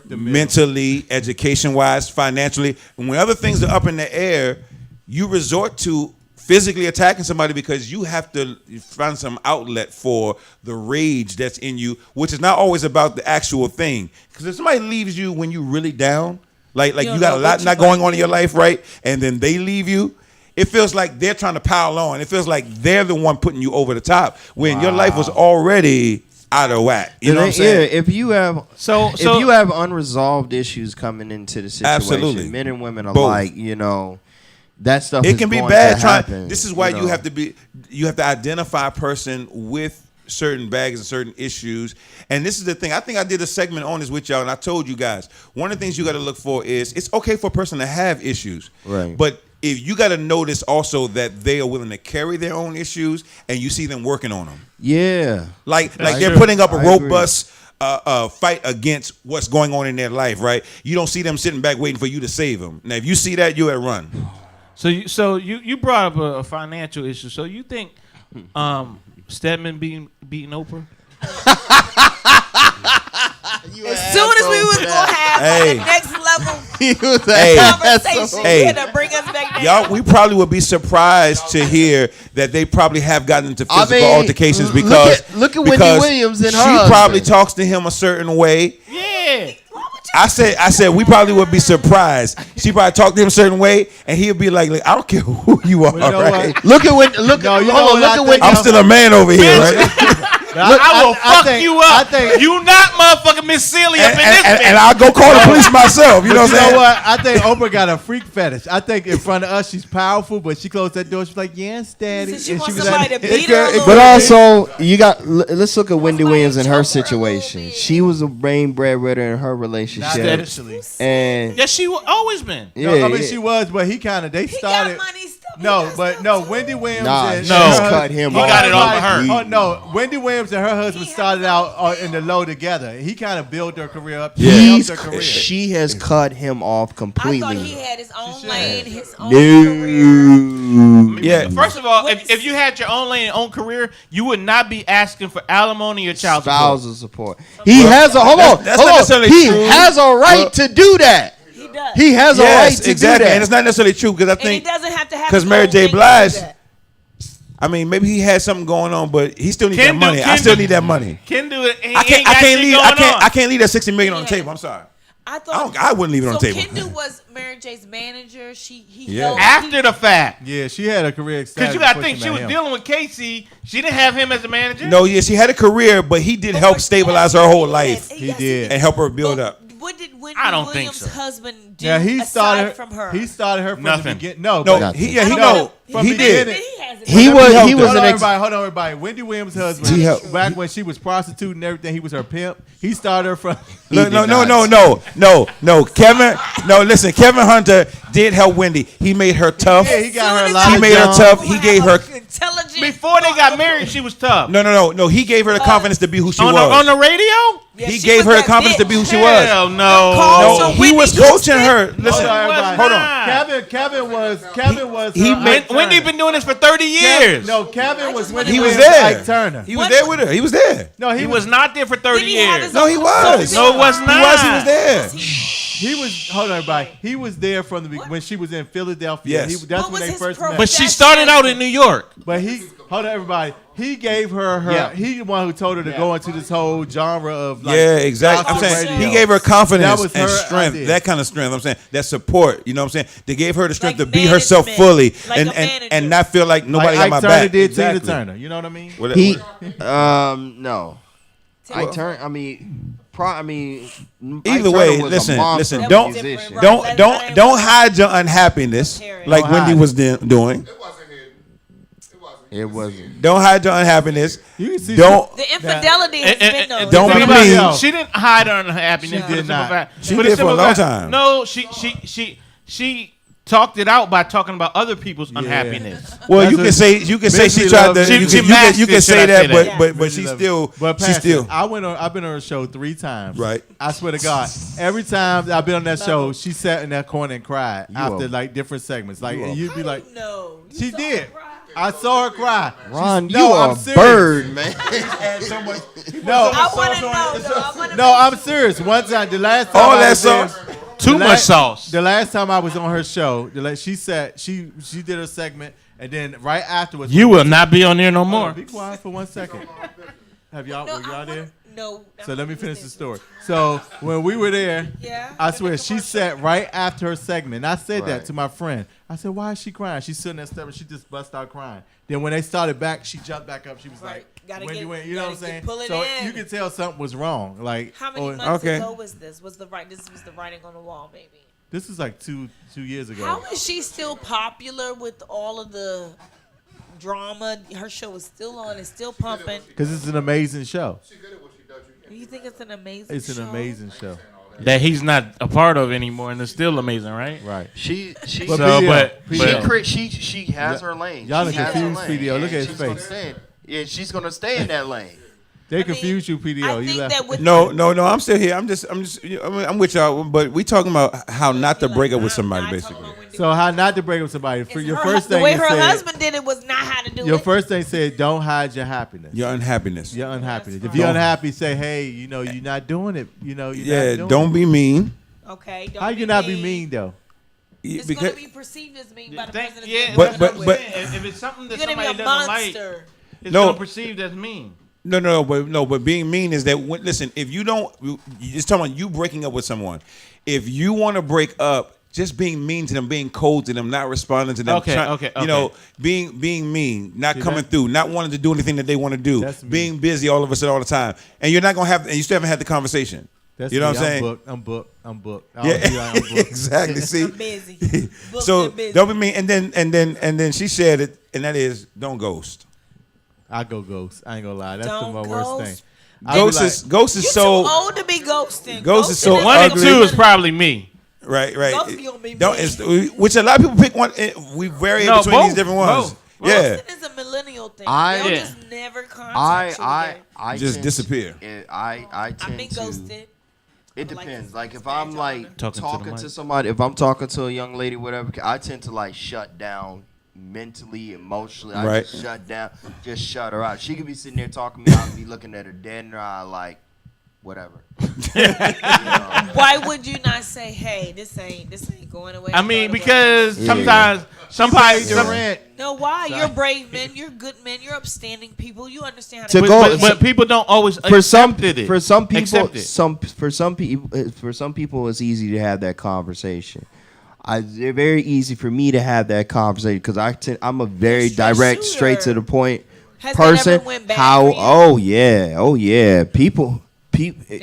mentally, education-wise, financially. And when other things are up in the air, you resort to physically attacking somebody because you have to find some outlet for the rage that's in you, which is not always about the actual thing. Because if somebody leaves you when you're really down, like you got a lot not going on in your life, right? And then they leave you, it feels like they're trying to pile on. It feels like they're the one putting you over the top when your life was already out of whack. You know what I'm saying? Yeah, if you have if you have unresolved issues coming into the situation, Absolutely. men and women Both. alike, that stuff It is can be going bad. to happen, This is why you have to identify a person with certain baggage and certain issues. And this is the thing. I think I did a segment on this with y'all, and I told you guys one of the things you got to look for is it's okay for a person to have issues, right? But if you got to notice also that they are willing to carry their own issues, and you see them working on them. Yeah, like they're putting up a robust fight against what's going on in their life, right? You don't see them sitting back waiting for you to save them. Now, if you see that, you're at run. So you brought up a financial issue. So you think Stedman beating Oprah? As soon as we was gonna have the next level conversation, Hey. to bring us back down. Y'all, we probably would be surprised to hear that they probably have gotten into physical altercations because look at Wendy Williams and her she husband. probably talks to him a certain way. Yeah. I said we probably would be surprised. She probably talked to him a certain way, and he'll be like I don't care who you are. Right? Look at Wendy. I'm still a man over here, right? I will fuck you up. You not motherfucking Miss Celia up in this bitch. And I'll go call the police myself. You know what I'm saying? What? I think Oprah got a freak fetish. I think in front of us she's powerful, but she closed that door. She's like, "Yes, Daddy." She wants somebody to beat her. But also, let's look at Wendy Williams and her situation. She was a brain breadwinner in her relationship, and yeah, she always been. I mean, she was, but he kind of they started. No, Wendy Williams and her cut him he off. got it off of her. Oh no, Wendy Williams and her husband started out in the low together. He kind of built her career up. She has cut him off completely. I thought he had his own lane, his own career. Yeah. First of all, if you had your own lane and own career, you would not be asking for alimony or child support. Spousal support. He has a hold on. That's not necessarily He true. has a right to do that. does. He has a right to exactly. do that. And it's not necessarily true because I And he think doesn't have to have because his Mary own J. thing to do Blige. that. I mean, maybe he had something going on, but he still needs Ken that do- money. I Ken still do- need that money. Ken do it. He I can't. ain't got shit going on. I can't leave that $60 million on the table. I'm sorry. I thought I wouldn't leave it on the so table. Kendu was Mary J's manager. He Yeah. held After the fact. Yeah, she had a career. Because you got to think she was dealing with Casey. She didn't have him as a manager. No, yeah, she had a career, but he did help stabilize her whole life. He did. And help her build up. What did Wendy I don't think Williams' so. husband do Yeah, he aside started from her? He started her from Nothing. the beginning. No, No, but- he from he the did. beginning. He Hold was on, an hold on, everybody. Wendy Williams' husband, He helped. back when she was prostituting and everything, he was her pimp. He started her from. No. Kevin Hunter did help Wendy. He made her tough. Yeah, he got her a lot He of made her jobs. tough. He gave her. Intelligent. Before they got married, she was tough. No. He gave her the confidence to be who she on was. the radio? Yeah, He she gave was her the that confidence to bitch. be who she was. Hell no. No, he was coaching her. Listen, Hold on. Kevin was. He made- Wendy been doing this for 30 years. Kevin was Wendy He was Williams' there. Ike Turner. He was there with her. He was there. No, He was not there for 30 Did he have years. his No, he was. No, it was not. He was there. He was. Hold on, everybody. He was there from the when she was in Philadelphia. Yes. That's What when was they his first profession? met. But she started out in New York. But hold on, everybody. He gave her. Yeah. He the one who told her to go into this whole genre of like. Yeah, exactly. I'm gospel saying radio. he gave her confidence That was and her strength. idea. That kind of strength. I'm saying that support. You know what I'm saying? They gave her the strength Like to be herself management. fully Like and, a and manager. and not feel like nobody Like got my Ike Turner back. did Exactly. Tina Turner. You know what I mean? What- He, what- no. I turn. I mean, Ike Either Turner way, was a listen. monster Don't musician. don't hide your unhappiness like Don't Wendy hide was doing. It wasn't. Don't hide your unhappiness. You can see Don't. The infidelity has been though. Don't be mean. She didn't hide her unhappiness. She did not. She did for a long time. No, she talked it out by talking about other people's unhappiness. Well, That's you can say she Basically tried love- to. She masked You can it, say should I that, say that? but she still. But She Pastor, still. I've been on her show 3 times. Right. I swear to God, every time I've been on that show, she sat in that corner and cried after like different segments. Like and you'd be like, No. she did. I saw her cry. Ron, She's- you no, are I'm a serious. bird, man. No, I want to know. Though. no, I'm serious. One time, the last time All I that was there- sauce. Too much sauce. The last time I was on her show, she said she did her segment, and then right afterwards, You will not be on there no Hold more. on, be quiet for 1 second. Were y'all there? No. So let me finish the story. So when we were there, Yeah. I swear she sat right after her segment. And I said that Right. to my friend. I said, "Why is she crying?" She's sitting there stepping. She just bust out crying. Then when they started back, she jumped back up. She was Right. like, Gotta "When get- you went," you know what I'm gotta saying? pull it So in. you could tell something was wrong. Like, How many or- months Okay. ago was this? This was the writing on the wall, maybe. this is like two years ago. How is she still popular with all of the drama? Her show is still on. It's still pumping. Because it's an amazing show. You think it's an amazing It's an show? amazing show. That he's not a part of anymore, and it's still amazing, right? Right. She But So, PDO, but- PDO. she has her lane. Y'all She done has her confused lane, PDO. Look and at his she's gonna face. stay in- Yeah, she's gonna stay in that lane. They confused you, PDO. I You think left. that with No, I'm still here. I'm with y'all, but we talking about how not to break up with somebody, basically. So how not to break up with somebody? For your first the thing, way you her said, husband did it was not how to do your it. first thing said, don't hide your happiness. Your unhappiness. Your unhappiness. If Don't- you're unhappy, say, hey, you're not doing it. You're Yeah, not doing don't it. be mean. Okay. Don't How you not be mean though? It's Because gonna be perceived as mean by the president. Yeah, But- that's but- what I'm but- saying. If it's something that You're gonna be somebody a doesn't like, monster. it's No. gonna perceived as mean. But being mean is that listen, if you don't, you just talking about you breaking up with someone. If you want to break up, just being mean to them, being cold to them, not responding to them, Okay. you know, being mean, not See, coming that- through, not wanting to do anything that they want to do, That's me. being busy all of a sudden all the time, and you're not gonna have, and you still haven't had the conversation. That's you know me. what I'm saying? I'm booked. I'll be like, I'm booked. Exactly. See, I'm busy. Booked so and busy. don't be mean, and then she said it, and that is don't ghost. I go ghost. I ain't gonna lie. That's Don't my worst ghost. thing. I'll be Ghost is You so too old to be ghosting. Ghost is so Ghosting One and ugly. two is probably me. right. Both of you gonna be Don't, mean. it's, which a lot of people pick one. We vary No, between both, these different ones. both. Yeah, Ghosting is a millennial thing. I- They'll Yeah. just never contact you again. I Just tend disappear. I I've tend been to. ghosted. It depends. Like if I'm like Talking to the talking mic. to somebody, if I'm talking to a young lady, whatever, I tend to like shut down mentally, emotionally. I Right. just shut down, just shut her out. She could be sitting there talking to me, I'll be looking at her dead in her eye, like, whatever. Why would you not say, "Hey, this ain't going away"? I mean, because sometimes somebody. No, why? You're brave men. You're good men. You're upstanding people. You understand how To to go- But people don't always For some accept it. people, Accept it. for some people, it's easy to have that conversation. They're very easy for me to have that conversation because I'm a very direct, straight to the point Has person. that ever went bad for you? Oh yeah, people,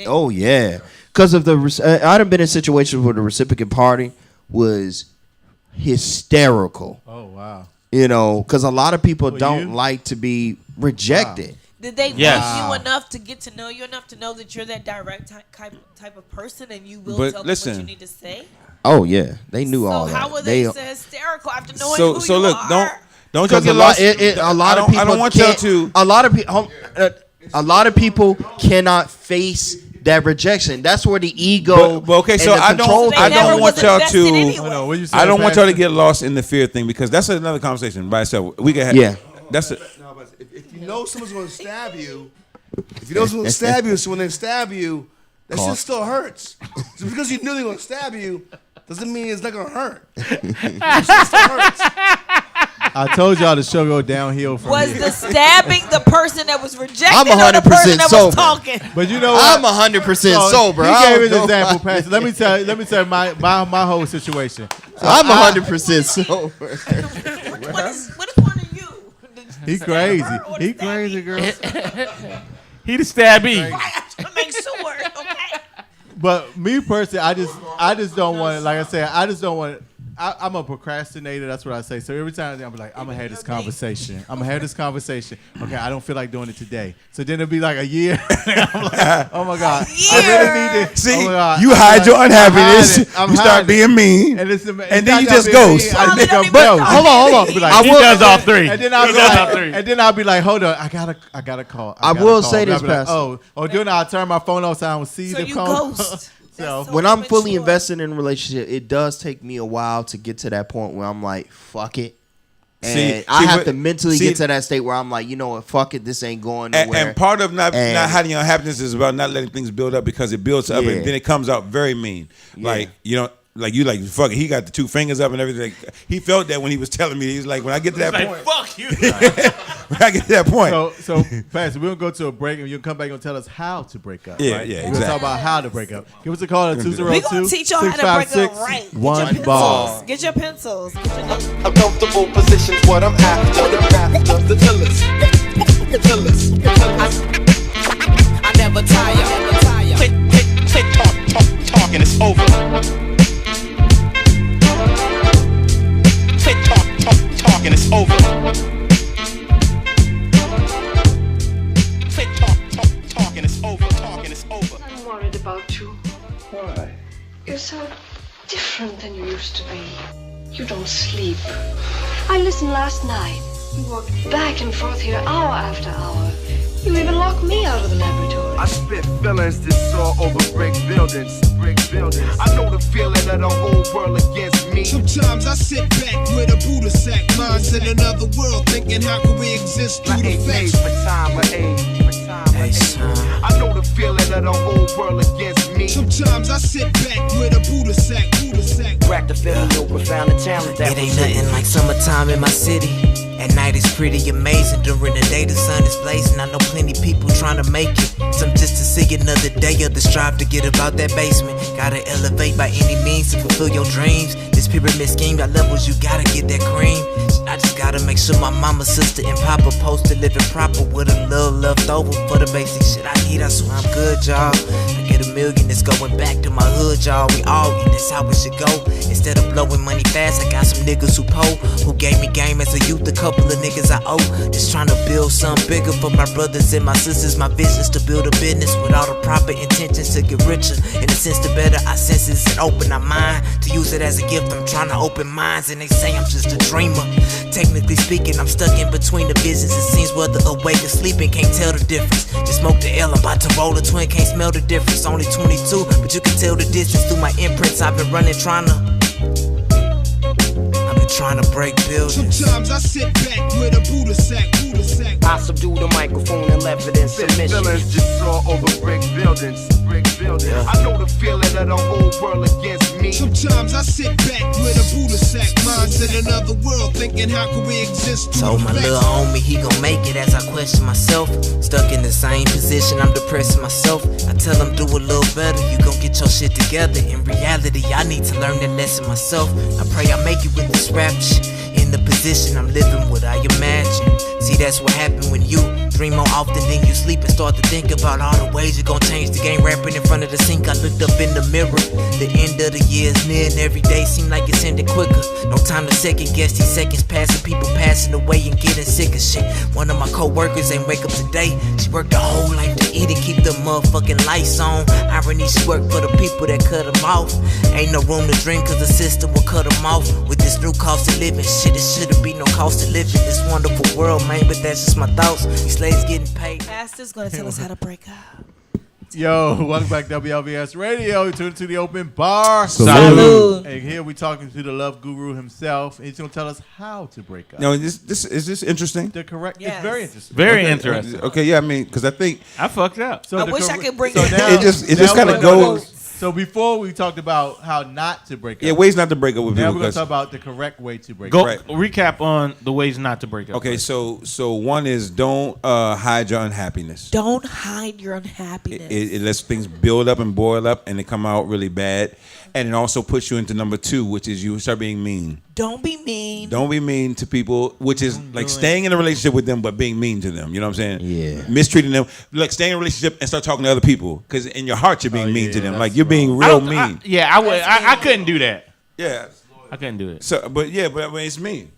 oh yeah. Because of I've been in situations where the recipient party was hysterical. Oh wow. You know, because a lot of people don't like to be rejected. Did they Yes. love you enough to get to know you enough to know that you're that direct type of person and you will But tell listen. them what you need to say? Oh yeah, they knew all So that. how were they so hysterical after knowing So who so you look, are? don't y'all Because get a lot, lost. a lot of people I don't want y'all can't- to. A lot of people cannot face that rejection. That's where the ego. But okay, and so the I control don't comes want in. y'all to. Hold on, what you I don't saying, want y'all to Pastor? get lost in the fear thing because that's another conversation by itself. We can have. Yeah. That's it. No, but if you know someone's going to stab you, so when they stab you, that shit still hurts. So because you knew they were going to stab you, doesn't mean it's not going to hurt. It still hurts. I told y'all the show go downhill from Was here. the stabbing the person that was rejected I'm or the 100% person that sober. was talking? But you know what? I'm 100% sober. He I gave don't an know example, about Pastor. Let me tell you my whole situation. So I'm 100% sober. What is one of you? He crazy. He crazy, girl. He the stabby. To make sure, okay? But me personally, I just don't want it. Like I said, I just don't want it. I'm a procrastinator. That's what I say. So every time I'm like, I'm gonna have this conversation. Okay, I don't feel like doing it today. So then it'll be like a year. I'm like, oh my god, I really need to. See, oh my God. you I'm hide like, your I'm unhappiness. hiding it. I'm You start hiding being it. mean, and and then you just ghost. I just go But ghost. hold on. Be like, I He will- does all three. And then I'll He be does all like, three. and then I'll be like, hold on, I gotta call. I gotta will call. say And I'll this, be like, Pastor. then I'll turn my phone off so I don't see So the you call. ghost. So When I'm fully invested in a relationship, it does take me a while to get to that point where I'm like, fuck it. And I have to mentally get to that state where I'm like, you know what, fuck it, this ain't going nowhere. And part of not And- hiding your happiness is about not letting things build up because it builds up Yeah. and then it comes out very mean. Like, you know, like you like fuck it. He got the two fingers up and everything. He felt that when he was telling me. He's like, when I get to that Like, point, fuck you. when I get to that point. So, Pastor, we're gonna go to a break, and you'll come back and tell us how to break up. Yeah, right? yeah, We're gonna exactly. talk about how to break up. Give us a call at We're going to teach y'all how to break up right. Get your 656-1 pencils. ball. Get your pencils. Get your notes. A comfortable position's what I'm after. The illest. I never tire. Quit talking, it's over. Quit talking, it's over. Quit talking, it's over. Talking, it's over. I'm worried about you. Why? You're so different than you used to be. You don't sleep. I listened last night. You walked back and forth here hour after hour. You even locked me out of the laboratory. I spit feelings that soar over brick buildings. I know the feeling of the whole world against me. Sometimes I sit back with a Buddha sack, minds in another world, thinking how can we exist through I the ain't made facts. for time or age. I know the feeling of the whole world against me. Sometimes I sit back with a Buddha sack. Crack the feeling, no profound talent that It ain't nothing like summertime in my city. At night it's pretty amazing. During the day the sun is blazing. I know plenty people trying to make it. Some just to see another day, others strive to get about that basement. Gotta elevate by any means to fulfill your dreams. This pyramid scheme got levels, you gotta get that cream. I just gotta make sure my mama, sister, and papa posted living proper with a little left over for the basic shit I need. I swear I'm good, y'all. I get $1 million, it's going back to my hood, y'all. We all eat, that's how it should go. Instead of blowing money fast, I got some niggas who who gave me game as a youth. A couple of niggas I owe. Just trying to build something bigger for my brothers and my sisters. My vision's to build a business with all the proper intentions to get richer. In a sense, to better our senses and open our mind. To use it as a gift, I'm trying to open minds, and they say I'm just a dreamer. Technically speaking, I'm stuck in between the visions. It seems whether awake or sleeping, can't tell the difference. Just smoke the L, I'm about to roll a twin, can't smell the difference. Only 22, but you can tell the distance through my imprints. I've been running, trying to break buildings. Sometimes I sit back with a Buddha sack. I subdue the microphone and let left it in submission. Villains just saw over brick buildings. Yeah. I know the feeling of the whole world against me. Sometimes I sit back with a Buddha sack, minds in another world, thinking how can we exist? So my little homie, he gon' make it as I question myself. Stuck in the same position, I'm depressing myself. I tell him do a little better, you gon' get your shit together. In reality, I need to learn that lesson myself. I pray I make it with this rap shit. In the position I'm living, what I imagine. See, that's what happened when you dream more often than you sleep and start to think about all the ways you're gonna change the game. Rapping in front of the sink, I looked up in the mirror. The end of the year is near and every day seem like it's ending quicker. No time to second guess these seconds passing, people passing away and getting sick of shit. One of my co-workers ain't wake up today. She worked her whole life to eat and keep the motherfucking lights on. Irony, she worked for the people that cut them off. Ain't no room to dream cause the system will cut them off. With this new cost of living, shit, it shouldn't be no cost of living. This wonderful world, man, but that's just my thoughts. These slaves getting paid. Pastor's gonna tell us how to break up. Yo, welcome back to WLVS Radio. You tuned to the open bar. Salud. And here we talking to the love guru himself. He's gonna tell us how to break up. No, is this interesting? The correct. Yes. It's very interesting. Very Okay, interesting. Okay, yeah, I mean, because I think I fucked up. So I the wish I correct- could bring so it now- it just now kind we're of gonna goes. go- So before we talked about how not to break up. Yeah, ways not to break up with Now people. we're gonna 'cause- talk about the correct way to break Go up. recap on the ways not to break up. Okay, so one is don't hide your unhappiness. Don't hide your unhappiness. It lets things build up and boil up, and they come out really bad. And it also puts you into number 2, which is you start being mean. Don't be mean. Don't be mean to people, which is like staying in a relationship with them, but being mean to them. You know what I'm saying? Yeah. Mistreating them. Like staying in a relationship and start talking to other people. Because in your heart, you're being mean to them. that's Like you're being I real don't- mean. I couldn't do that. Yeah. I couldn't do it. So, but it's mean.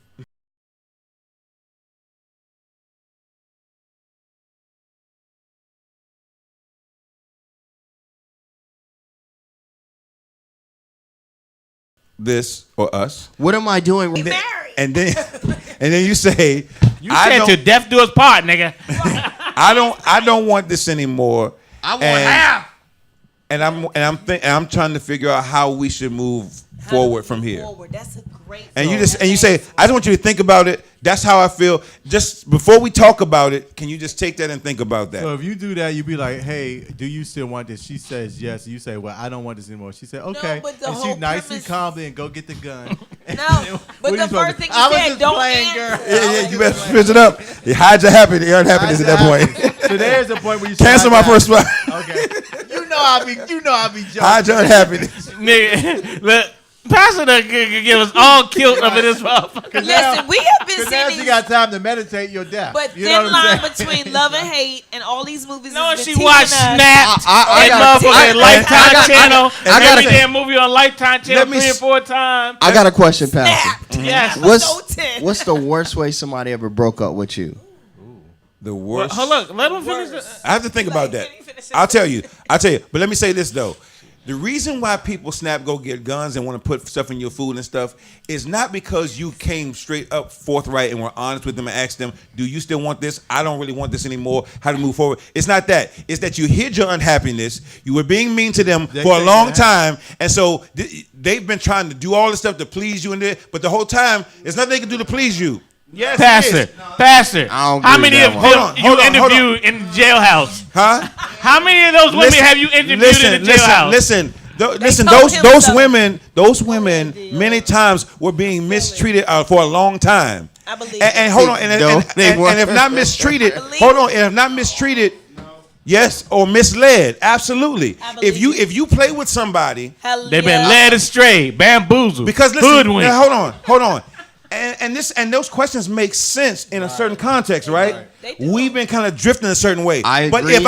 This or us. What am I doing? And then you say, You said to death do us part, nigga. I don't want this anymore. I want half. And I'm trying to figure out how we should move forward from here. That's a great. And you say, I just want you to think about it. That's how I feel. Just before we talk about it, can you just take that and think about that? So if you do that, you be like, "Hey, do you still want this?" She says yes. You say, "Well, I don't want this anymore." She said, "Okay." but the and she whole nicely, premise- calmly, and go get the gun. No, but the first thing you I was said, just don't playing, answer. girl. Yeah, you better switch it up. You hide your unhappiness at that point. So there's a point where you Cancel my first spot. Okay. You know I be joking. Hide your unhappiness. Nigga, look, Pastor done give us all killed up in this motherfucker. Listen, we have been Because now seeing she these, got time to meditate your death. but you thin know what I'm line saying? between love and hate and all these movies. No, has been she teaching watched us- Snapped I and got- motherfucking Lifetime Channel. I got Every a- damn movie on Lifetime Channel Let me 3 or s- 4 times. I got a question, Pastor. Yes. What's the worst way somebody ever broke up with you? The worst. Hold up, let him finish it. I have to think about that. I'll tell you. But let me say this though. The reason why people go get guns and want to put stuff in your food and stuff is not because you came straight up forthright and were honest with them and asked them, do you still want this? I don't really want this anymore. How to move forward? It's not that. It's that you hid your unhappiness. You were being mean to them for a long time. And so they've been trying to do all this stuff to please you and but the whole time, there's nothing they can do to please you. Yes, Pastor. How many of them you interviewed in the jailhouse? Huh? How many of those women have you interviewed in the jailhouse? Listen. Those women many times were being mistreated for a long time. I believe. And hold on, and if not mistreated, hold on, and if not mistreated, yes, or misled, absolutely. If you play with somebody, they've been led astray, bamboozled, because listen, hoodwinked. hold on. And those questions make sense in a certain context, right? We've been kind of drifting a certain way. I But agree. if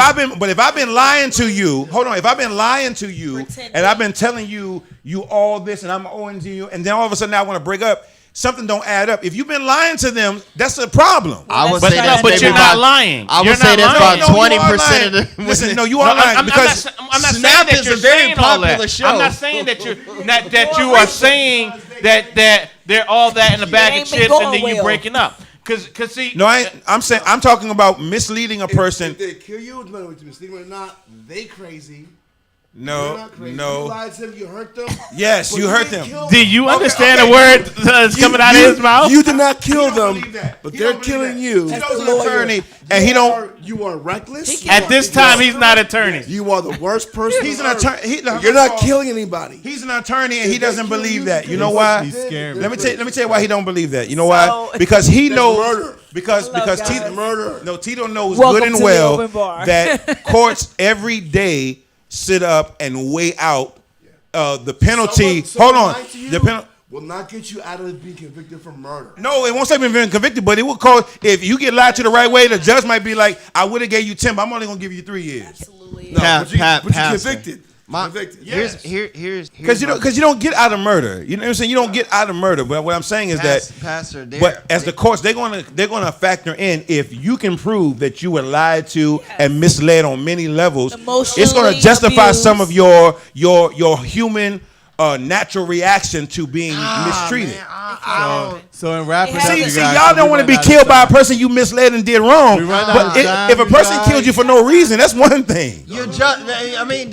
I've been lying to you, hold on. If I've been lying to you and I've been telling you all this and I'm owing to you, and then all of a sudden I want to break up, something don't add up. If you've been lying to them, that's a problem. I would say that's but maybe you're not about- lying. I would You're say not that's lying. about 20% of the. Listen, no, you are lying because I'm not saying Snap that is you're a very saying all popular that. show. I'm not saying that you are saying that they're all that in a bag of ain't been chips going and then you well. breaking up. Cause see, no, I'm talking about misleading a person. If they kill you, no, misleading or not, they crazy. No. You lied to them. You hurt them. Yes, but you hurt them. Do you understand the word that's coming out of his mouth? You did not kill them, but they're killing you. He knows an attorney, and he don't. You are reckless. At this time, he's not attorney. You are the worst person. He's an attorney. You're not killing anybody. He's an attorney, and he doesn't believe that. You know why? He's scared. Let me tell you why he don't believe that. You know why? Because he knows. Because Tito Tito knows good and well that courts every day sit up and weigh out the penalty. Hold on, the penalty will not get you out of being convicted for murder. No, it won't say being convicted, but it will cause, if you get lied to the right way, the judge might be like, I would have gave you 10, but I'm only going to give you 3 years. Absolutely. No, but you convicted. Here's because you don't get out of murder. You know what I'm saying? You don't get out of murder. But what I'm saying is Pastor, but as the courts, they're gonna factor in if you can prove that you were lied to and misled on many levels. It's gonna justify some of your human natural reaction to being mistreated. So in wrapping up, See, y'all don't want to be killed by a person you misled and did wrong. But if a person kills you for no reason, that's one thing. You're just. I mean,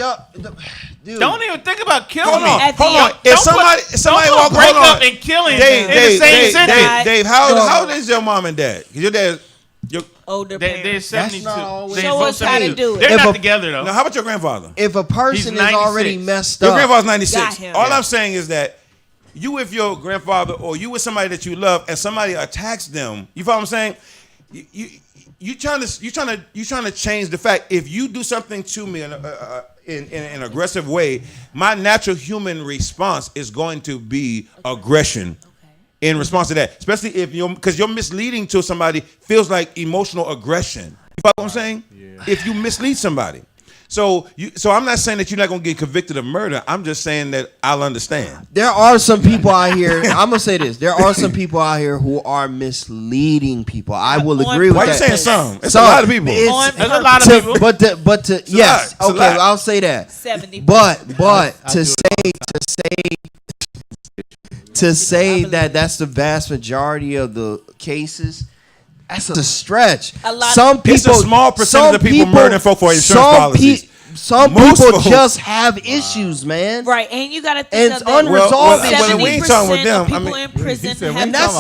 dude. Don't even think about killing Hold on, me. hold on. If somebody walk break hold on. up and killing Dave, in the same sentence. Dave, how old is your mom and dad? 'Cause your dad. Older They're 72. Show us how to do it. They're not together though. Now, how about your grandfather? If a person is already messed up, your grandfather's 96. Got him. All I'm saying is that you with your grandfather or you with somebody that you love and somebody attacks them, you follow what I'm saying? You trying to change the fact if you do something to me in an aggressive way, my natural human response is going to be aggression. In response to that, especially if because you're misleading to somebody feels like emotional aggression. You follow what I'm saying? Yeah. If you mislead somebody, so I'm not saying that you're not gonna get convicted of murder. I'm just saying that I'll understand. There are some people out here. I'm gonna say this. There are some people out here who are misleading people. I will agree with that. Why are you saying some? It's a lot of people. There's a lot of people. But yes, okay, I'll say that. 70. But to say that that's the vast majority of the cases, that's a stretch. Some people, it's a small percentage of people murdering folk for insurance policies. Some people just have issues, man. Right, and you got to think it's of that. unresolved. Well, we ain't talking with them. People in prison have that's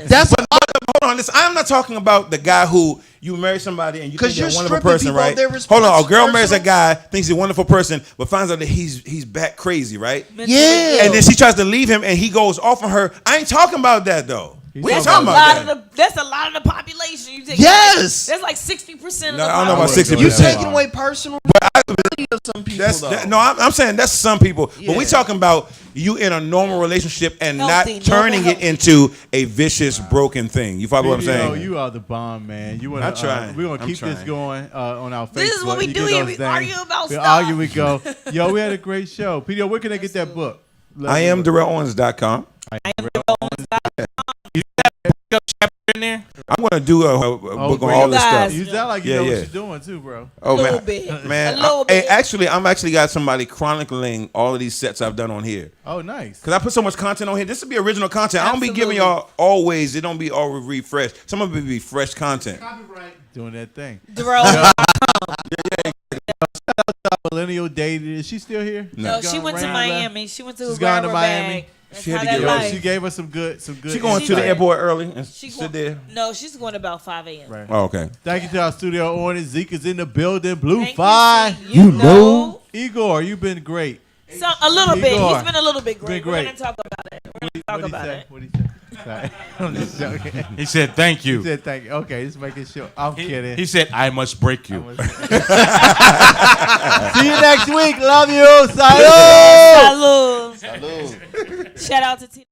That's hold on. Listen, I'm not talking about the guy who you marry somebody and you think they're a wonderful person, right? Hold on, a girl marries a guy, thinks he's a wonderful person, but finds out that he's back crazy, right? Yeah. And then she tries to leave him and he goes off on her. I ain't talking about that though. We ain't talking about that. That's a lot of the population. You take yes. That's like 60% of the population. I don't know about 60%. You're taking away personal responsibility of some people. I'm saying that's some people. Yeah. But we talking about you in a normal relationship and Healthy, not turning it into a vicious, broken thing. You follow what I'm saying? You are the bomb, man. You want I'm trying. We're gonna I'm keep trying. this going on our Facebook. This is what we You do get here. those We argue about we stuff. argue, we go. Yo, we had a great show. PDO, where can they get that book? I am DarrellOwens.com. In there? I'm gonna do a book on all this stuff. You sound like you know what you're doing too, bro. Oh man, little bit. man. A little bit. I'm actually got somebody chronicling all of these sets I've done on here. Oh, nice. Cause I put so much content on here. This will be original content. I don't be giving y'all always. It don't be all refreshed. Some of it be fresh content. Copyright. Doing that thing. Darrell. Millennial dated. Is she still here? No, she went to Miami. She went to She's gone to grab her Miami. bag. That's She had how to that get life. She gave us some good. She going to the airport early and sit there. No, she's going about 5 a.m. Right. Oh, okay. Thank you to our studio owners. Zeke is in the building. Blue Thank 5. You know. Igor, you've been great. A little bit. Igor. He's been a little bit great. Been We're great. going to talk about it. We're going to talk about it. What did he say? Sorry. I'm just joking. He said thank you. He said thank you. Okay, just making sure. I'm kidding. He said I must break you. See you next week. Love you. Salud. Salud. Shout out to T.